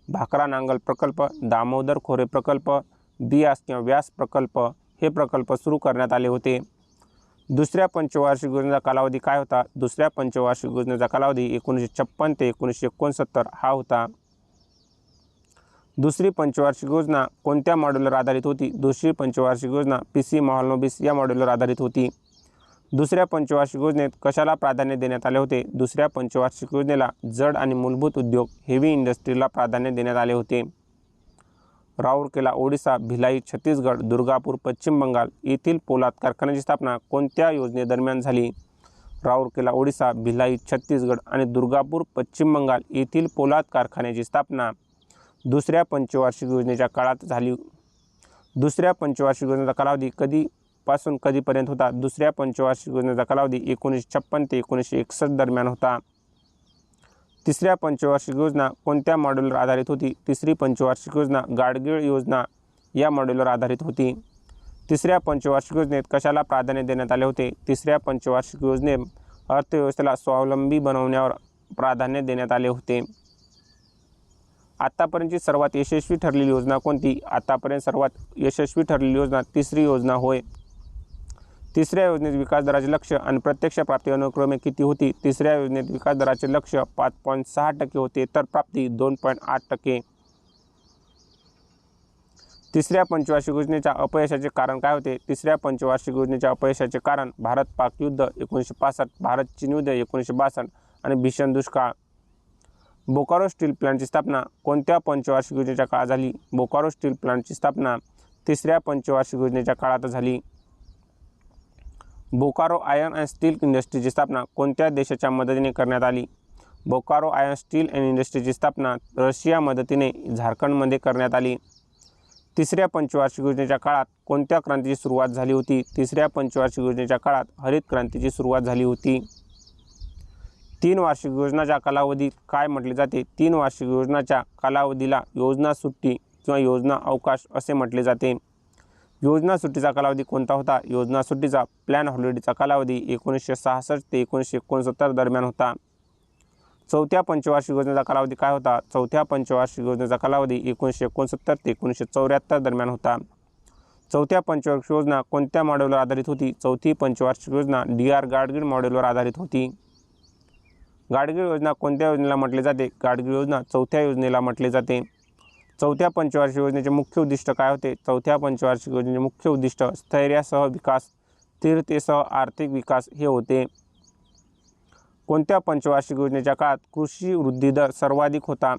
भाकरा नांगल प्रकल्प, दामोदर खोरे प्रकल्प, बियास किंवा व्यास प्रकल्प हे प्रकल्प सुरू करण्यात आले होते. दुसऱ्या पंचवार्षिक योजनेचा कालावधी काय होता? दुसऱ्या पंचवार्षिक योजनेचा कालावधी 1956 ते 1969 हा होता. दुसरी पंचवार्षिक योजना कोणत्या मॉडेलवर आधारित होती? दुसरी पंचवार्षिक योजना PC महालनोबिस या मॉडेलवर आधारित होती. दुसऱ्या पंचवार्षिक योजनेत कशाला प्राधान्य देण्यात आले होते? दुसऱ्या पंचवार्षिक योजनेला जड आणि मूलभूत उद्योग हेवी इंडस्ट्रीला प्राधान्य देण्यात आले होते. राऊरकेला ओडिशा, भिलाई छत्तीसगड, दुर्गापूर पश्चिम बंगाल येथील पोलाद कारखान्याची स्थापना कोणत्या योजनेदरम्यान झाली? राऊरकेला ओडिशा, भिलाई छत्तीसगड आणि दुर्गापूर पश्चिम बंगाल येथील पोलाद कारखान्याची स्थापना दुसऱ्या पंचवार्षिक योजनेच्या काळात झाली. दुसऱ्या पंचवार्षिक योजनेचा कालावधी कधीपासून कधीपर्यंत होता? दुसऱ्या पंचवार्षिक योजनेचा कालावधी 1956 ते 1961 दरम्यान होता. तिसऱ्या पंचवार्षिक योजना कोणत्या मॉडेलवर आधारित होती? तिसरी पंचवार्षिक योजना गाडगीळ योजना या मॉडेलवर आधारित होती. तिसऱ्या पंचवार्षिक योजनेत कशाला प्राधान्य देण्यात आले होते? तिसऱ्या पंचवार्षिक योजनेत अर्थव्यवस्थेला स्वावलंबी बनवण्यावर प्राधान्य देण्यात आले होते. आतापर्यंतची सर्वात यशस्वी ठरलेली योजना कोणती? आतापर्यंत सर्वात यशस्वी ठरलेली योजना तिसरी योजना होय. तिसऱ्या योजनेत विकास दराचे लक्ष्य आणि प्रत्यक्ष प्राप्ती अनुक्रमे किती होती? तिसऱ्या योजनेत विकास दराचे लक्ष्य 5.6% होते तर प्राप्ती 2.8%. तिसऱ्या पंचवार्षिक योजनेच्या अपयशाचे कारण काय होते? तिसऱ्या पंचवार्षिक योजनेच्या अपयशाचे कारण भारत-पाक युद्ध 1965, भारत-चीन युद्ध 1962 आणि भीषण दुष्काळ. बोकारो स्टील प्लांटची स्थापना कोणत्या पंचवार्षिक योजनेच्या काळात झाली? बोकारो स्टील प्लांटची स्थापना तिसऱ्या पंचवार्षिक योजनेच्या काळात झाली. बोकारो आयर्न अँड स्टील इंडस्ट्रीची स्थापना कोणत्या देशाच्या मदतीने करण्यात आली? बोकारो आयर्न स्टील अँड इंडस्ट्रीची स्थापना रशिया मदतीने झारखंडमध्ये करण्यात आली. तिसऱ्या पंचवार्षिक योजनेच्या काळात कोणत्या क्रांतीची सुरुवात झाली होती? तिसऱ्या पंचवार्षिक योजनेच्या काळात हरित क्रांतीची सुरुवात झाली होती. 3 वार्षिक योजनाच्या कालावधी काय म्हटले जाते? 3 वार्षिक योजनाच्या कालावधीला योजना सुट्टी किंवा योजना अवकाश असे म्हटले जाते. योजना सुट्टीचा कालावधी कोणता होता? योजना सुट्टीचा प्लॅन हॉलिडेचा कालावधी 1966 ते 1969 दरम्यान होता. चौथ्या पंचवार्षिक योजनेचा कालावधी काय होता? चौथ्या पंचवार्षिक योजनेचा कालावधी 1969 ते 1974 दरम्यान होता. चौथ्या पंचवार्षिक योजना कोणत्या मॉडेलवर आधारित होती? चौथी पंचवार्षिक योजना DR गाडगीळ मॉडेलवर आधारित होती. गाडगीळ योजना कोणत्या योजनेला म्हटले जाते? गाडगीळ योजना चौथ्या योजनेला म्हटले जाते. चौथ्या पंचवार्षिक योजनेचे मुख्य उद्दिष्ट काय होते? चौथ्या पंचवार्षिक योजनेचे मुख्य उद्दिष्ट स्थैर्यासह विकास स्थिरतेसह आर्थिक विकास हे होते. कोणत्या पंचवार्षिक योजनेच्या काळात कृषी वृद्धी दर सर्वाधिक होता?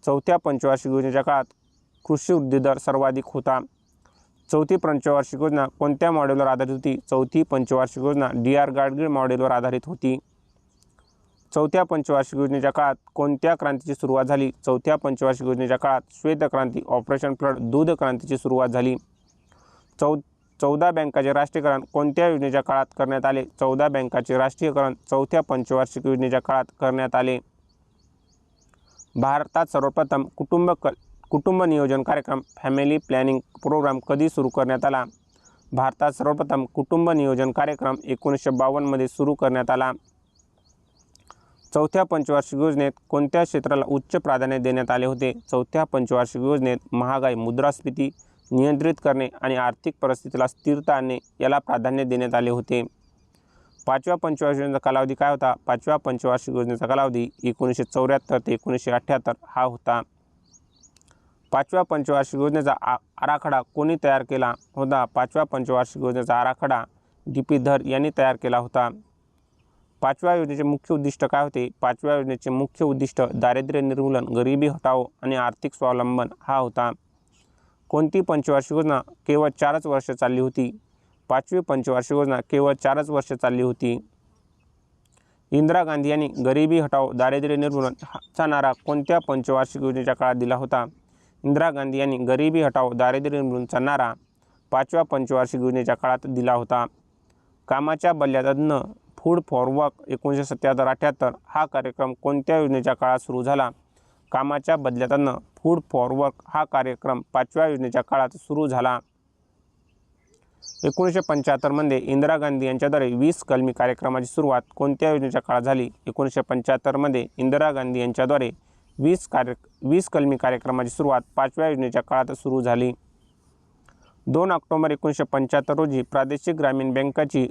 चौथ्या पंचवार्षिक योजनेच्या काळात कृषी वृद्धी दर सर्वाधिक होता. चौथी पंचवार्षिक योजना कोणत्या मॉडेलवर आधारित होती? चौथी पंचवार्षिक योजना डी.आर. गाडगीळ मॉडेलवर आधारित होती. चौथ्या पंचवार्षिक योजनेच्या काळात कोणत्या क्रांतीची सुरुवात झाली? चौथ्या पंचवार्षिक योजनेच्या काळात श्वेत क्रांती, ऑपरेशन फ्लड, दूध क्रांतीची सुरुवात झाली. 14 बँकांचे राष्ट्रीयकरण कोणत्या योजनेच्या काळात करण्यात आले? 14 बँकांचे राष्ट्रीयकरण चौथ्या पंचवार्षिक योजनेच्या काळात करण्यात आले. भारतात सर्वप्रथम कुटुंब नियोजन कार्यक्रम फॅमिली प्लॅनिंग प्रोग्राम कधी सुरू करण्यात आला? भारतात सर्वप्रथम कुटुंब नियोजन कार्यक्रम 1952 मध्ये सुरू करण्यात आला. चौथ्या पंचवार्षिक योजनेत कोणत्या क्षेत्राला उच्च प्राधान्य देण्यात आले होते? चौथ्या पंचवार्षिक योजनेत महागाई, मुद्रास्फीती नियंत्रित करणे आणि आर्थिक परिस्थितीला स्थिरता आणणे याला प्राधान्य देण्यात आले होते. पाचव्या पंचवार्षिक योजनेचा कालावधी काय होता? पाचव्या पंचवार्षिक योजनेचा कालावधी 1974 ते 1978 हा होता. पाचव्या पंचवार्षिक योजनेचा आराखडा कोणी तयार केला होता? पाचव्या पंचवार्षिक योजनेचा आराखडा डी.पी. धर यांनी तयार केला होता. पाचव्या योजनेचे मुख्य उद्दिष्ट काय होते? पाचव्या योजनेचे मुख्य उद्दिष्ट दारिद्र्य निर्मूलन, गरिबी हटाओ आणि आर्थिक स्वावलंबन हा होता. कोणती पंचवार्षिक योजना केवळ 4च वर्ष चालली होती? पाचवी पंचवार्षिक योजना केवळ 4च वर्ष चालली होती. इंदिरा गांधी यांनी गरिबी हटाओ, दारिद्र्य निर्मूलन चा नारा कोणत्या पंचवार्षिक योजनेच्या काळात दिला होता? इंदिरा गांधी यांनी गरिबी हटाओ, दारिद्र्य निर्मूलनचा नारा पाचव्या पंचवार्षिक योजनेच्या काळात दिला होता. कामाच्या बदल्यात अन्न, फूड फॉर वर्क 1977-78 हा कार्यक्रम कोणत्या योजनेच्या काळात सुरू झाला? कामाच्या बदल्यात अन्न, फूड फॉर वर्क हा कार्यक्रम पाचव्या योजनेच्या काळात सुरू झाला. 1975 मध्ये इंदिरा गांधी यांच्याद्वारे 20 कलमी कार्यक्रमाची सुरुवात कोणत्या योजनेच्या काळात झाली? 1975 मध्ये इंदिरा गांधी यांच्याद्वारे 20 कलमी कार्यक्रमाची सुरुवात पाचव्या योजनेच्या काळात सुरू झाली. 2 ऑक्टोबर 1975 रोजी प्रादेशिक ग्रामीण बँकाची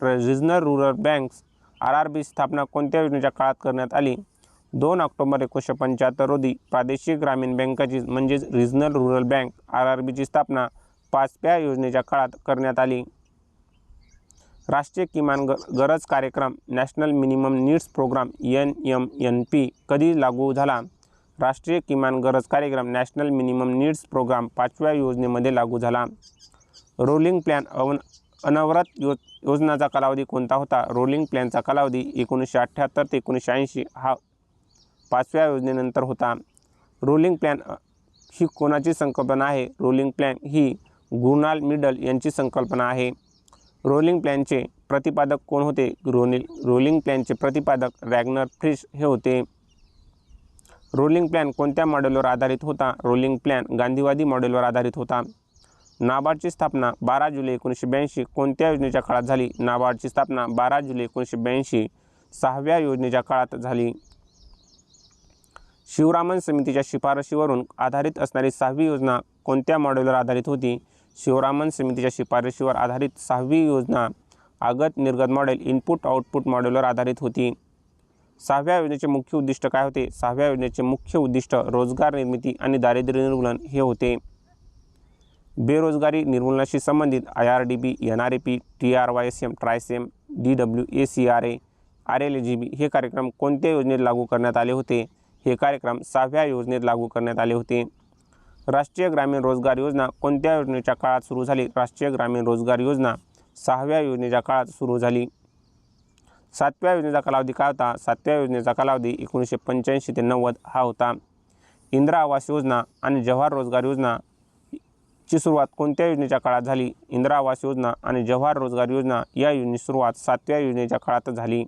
रिजनल रूरल बँक्स RRB स्थापना कोणत्या योजनेच्या काळात करण्यात आली? 2 ऑक्टोबर 1975 रोजी प्रादेशिक ग्रामीण बँकाची म्हणजेच रिजनल रूरल बँक RRBची स्थापना पाचव्या योजनेच्या काळात करण्यात आली. राष्ट्रीय किमान गरज कार्यक्रम national minimum needs programme NMNP कधी लागू झाला? राष्ट्रीय किमान गरज कार्यक्रम नॅशनल मिनिमम नीड्स प्रोग्राम पाचव्या योजनेमध्ये लागू झाला. रोलिंग प्लॅन अनवरत योजनाचा कालावधी कोणता होता? रोलिंग प्लॅनचा कालावधी 1978 ते 1980 हा पाचव्या योजनेनंतर होता. रोलिंग प्लॅन ही कोणाची संकल्पना आहे? रोलिंग प्लॅन ही गुनाल मिडल यांची संकल्पना आहे. रोलिंग प्लॅनचे प्रतिपादक कोण होते? रोलिंग प्लॅनचे प्रतिपादक रॅग्नर फ्रिश हे होते. रोलिंग प्लॅन कोणत्या मॉडेलवर आधारित होता? रोलिंग प्लॅन गांधीवादी मॉडेलवर आधारित होता. नाबार्डची स्थापना 12 जुलै 1982 कोणत्या योजनेच्या काळात झाली? नाबार्डची स्थापना 12 जुलै 1982 6व्या योजनेच्या काळात झाली. शिवरामन समितीच्या शिफारशीवरून आधारित असणारी 6वी योजना कोणत्या मॉडेलवर आधारित होती? शिवरामन समितीच्या शिफारशीवर आधारित 6वी योजना आगत निर्गत मॉडेल इनपुट आउटपुट मॉडेलवर आधारित होती. 6व्या योजनेचे मुख्य उद्दिष्ट काय होते? 6व्या योजनेचे मुख्य उद्दिष्ट रोजगार निर्मिती आणि दारिद्र्य निर्मूलन हे होते. बेरोजगारी निर्मूलनाशी संबंधित IRDP, NREP, TRYSM, TRYSEM, DWACRA, RLAGB हे कार्यक्रम कोणत्या योजनेत लागू करण्यात आले होते? हे कार्यक्रम 6व्या योजनेत लागू करण्यात आले होते. राष्ट्रीय ग्रामीण रोजगार योजना कोणत्या योजनेच्या काळात सुरू झाली? राष्ट्रीय ग्रामीण रोजगार योजना 6व्या योजनेच्या काळात सुरू झाली. 7व्या योजनेचा कालावधी काय होता? 7व्या योजनेचा कालावधी 1985 ते 90 हा होता. इंदिरा आवास योजना आणि जवाहर रोजगार योजना ची सुरुवात कोणत्या योजनेच्या काळात झाली? इंदिरा आवास योजना आणि जवाहर रोजगार योजना या योजनेची सुरुवात 7व्या योजनेच्या काळात झाली.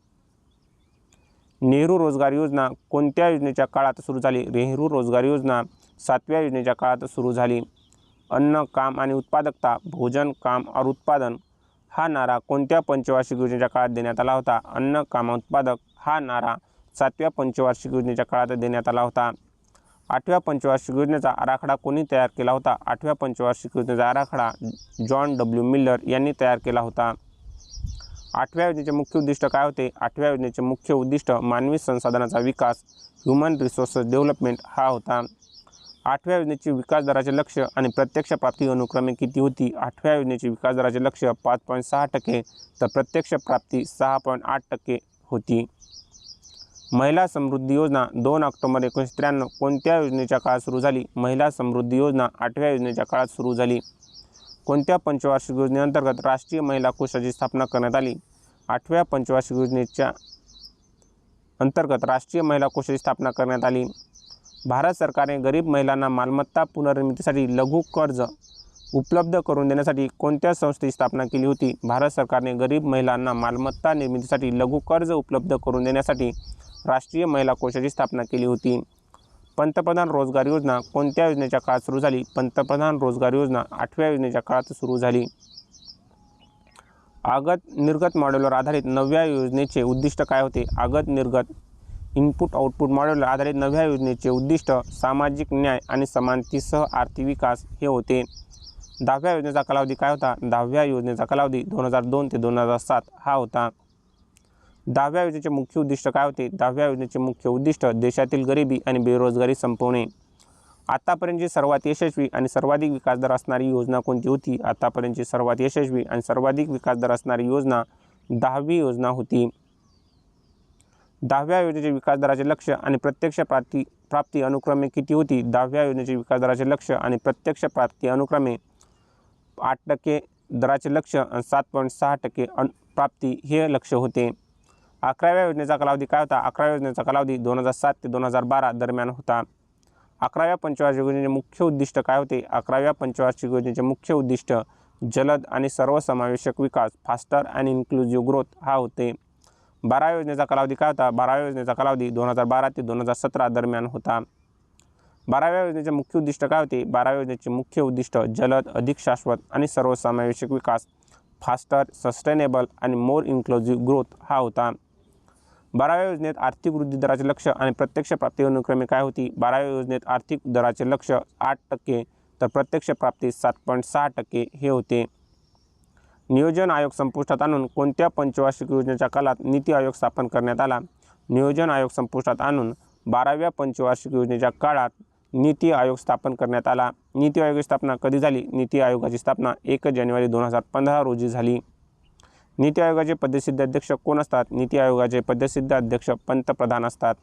नेहरू रोजगार योजना कोणत्या योजनेच्या काळात सुरू झाली? नेहरू रोजगार योजना 7व्या योजनेच्या काळात सुरू झाली. अन्न, काम आणि उत्पादकता, भोजन, काम और उत्पादन हा नारा कोणत्या पंचवार्षिक योजनेच्या काळात देण्यात आला होता? अन्न, काम, उत्पादक हा नारा 7व्या पंचवार्षिक योजनेच्या काळात देण्यात आला होता. 8व्या पंचवार्षिक योजनेचा आराखडा कोणी तयार केला होता? 8व्या पंचवार्षिक योजनेचा आराखडा जॉन W. मिलर यांनी तयार केला होता. 8व्या योजनेचे मुख्य उद्दिष्ट काय होते? 8व्या योजनेचे मुख्य उद्दिष्ट मानवी संसाधनाचा विकास ह्युमन रिसोर्सेस डेव्हलपमेंट हा होता. 8व्या योजनेचे विकास दराचे लक्ष्य आणि प्रत्यक्ष प्राप्ती अनुक्रमे किती होती? 8व्या योजनेचे विकास दराचे लक्ष्य 5.6% तर प्रत्यक्ष प्राप्ती 6.8% होती. महिला समृद्धी योजना 2 ऑक्टोबर 1993 कोणत्या योजनेच्या काळात सुरू झाली? महिला समृद्धी योजना 8व्या योजनेच्या काळात सुरू झाली. कोणत्या पंचवार्षिक योजनेअंतर्गत राष्ट्रीय महिला कोषाची स्थापना करण्यात आली? 8व्या पंचवार्षिक योजनेच्या अंतर्गत राष्ट्रीय महिला कोषाची स्थापना करण्यात आली. भारत सरकारने गरीब महिलांना मालमत्ता पुनर्निर्मितीसाठी लघु कर्ज उपलब्ध करून देण्यासाठी कोणत्या संस्थेची स्थापना केली होती? भारत सरकारने गरीब महिलांना मालमत्ता निर्मितीसाठी लघु कर्ज उपलब्ध करून देण्यासाठी राष्ट्रीय महिला कोषाची स्थापना केली होती. पंतप्रधान रोजगार योजना कोणत्या योजनेच्या काळात सुरू झाली? पंतप्रधान रोजगार योजना 8व्या योजनेच्या काळात सुरू झाली. आगत निर्गत मॉडेलवर आधारित 9व्या योजनेचे उद्दिष्ट काय होते? आगत निर्गत इनपुट आउटपुट मॉडेलवर आधारित 9व्या योजनेचे उद्दिष्ट सामाजिक न्याय आणि समानतेसह आर्थिक विकास हे होते. 10व्या योजनेचा कालावधी काय होता? 10व्या योजनेचा कालावधी 2002 ते 2007 हा होता. 10व्या योजनेचे मुख्य उद्दिष्ट काय होते? 10व्या योजनेचे मुख्य उद्दिष्ट देशातील गरिबी आणि बेरोजगारी संपवणे. आतापर्यंतची सर्वात यशस्वी आणि सर्वाधिक विकास दर असणारी योजना कोणती होती? आतापर्यंतची सर्वात यशस्वी आणि सर्वाधिक विकास दर असणारी योजना 10वी योजना होती. 10व्या योजनेचे विकास दराचे लक्ष्य आणि प्रत्यक्ष प्राप्ती अनुक्रमे किती होती? 10व्या योजनेचे विकास दराचे लक्ष्य आणि प्रत्यक्ष प्राप्ती अनुक्रमे 8% दराचे लक्ष्य आणि 7.6% प्राप्ती हे लक्ष्य होते. 11व्या योजनेचा कालावधी काय होता? 11व्या योजनेचा कालावधी 2007 ते 2012 दरम्यान होता. 11व्या पंचवार्षिक योजनेचे मुख्य उद्दिष्ट काय होते? 11व्या पंचवार्षिक योजनेचे मुख्य उद्दिष्ट जलद आणि सर्वसमावेशक विकास फास्टर अँड इन्क्लुझिव्ह ग्रोथ हा होते. 12व्या योजनेचा कालावधी काय होता? 12व्या योजनेचा कालावधी 2012 ते 2017 दरम्यान होता. 12व्या योजनेचे मुख्य उद्दिष्ट काय होते? 12व्या योजनेचे मुख्य उद्दिष्ट जलद, अधिक शाश्वत आणि सर्वसमावेशक विकास फास्टर, सस्टेनेबल आणि मोर इन्क्लुझिव्ह ग्रोथ हा होता. 12व्या योजनेत आर्थिक वृद्धी दराचे लक्ष्य आणि प्रत्यक्ष प्राप्ती अनुक्रमे काय होती? 12व्या योजनेत आर्थिक दराचे लक्ष्य 8% तर प्रत्यक्ष प्राप्ती 7.6% हे होते. नियोजन आयोग संपुष्टात आणून कोणत्या पंचवार्षिक योजनेच्या काळात नीती आयोग स्थापन करण्यात आला? नियोजन आयोग संपुष्टात आणून 12व्या पंचवार्षिक योजनेच्या काळात नीती आयोग स्थापन करण्यात आला. नीती आयोगाची स्थापना कधी झाली? नीती आयोगाची स्थापना 1 जानेवारी 2015 रोजी झाली. नीती आयोगाचे पदसिद्ध अध्यक्ष कोण असतात? नीती आयोगाचे पदसिद्ध अध्यक्ष पंतप्रधान असतात.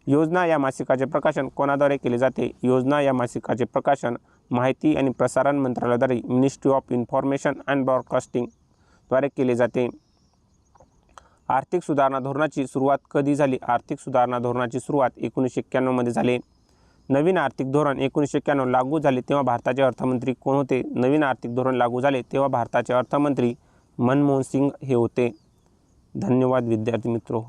योजना या मासिकाचे प्रकाशन कोणाद्वारे केले जाते? योजना या मासिकाचे प्रकाशन माहिती आणि प्रसारण मंत्रालयाद्वारे ministry of information and broadcasting द्वारे केले जाते. आर्थिक सुधारणा धोरणाची सुरुवात कधी झाली? आर्थिक सुधारणा धोरणाची सुरुवात 1991 मध्ये झाली. नवीन आर्थिक धोरण 1991 लागू झाले तेव्हा भारताचे अर्थमंत्री कोण होते? नवीन आर्थिक धोरण लागू झाले तेव्हा भारताचे अर्थमंत्री मनमोहन सिंग हे होते. धन्यवाद विद्यार्थी मित्रो.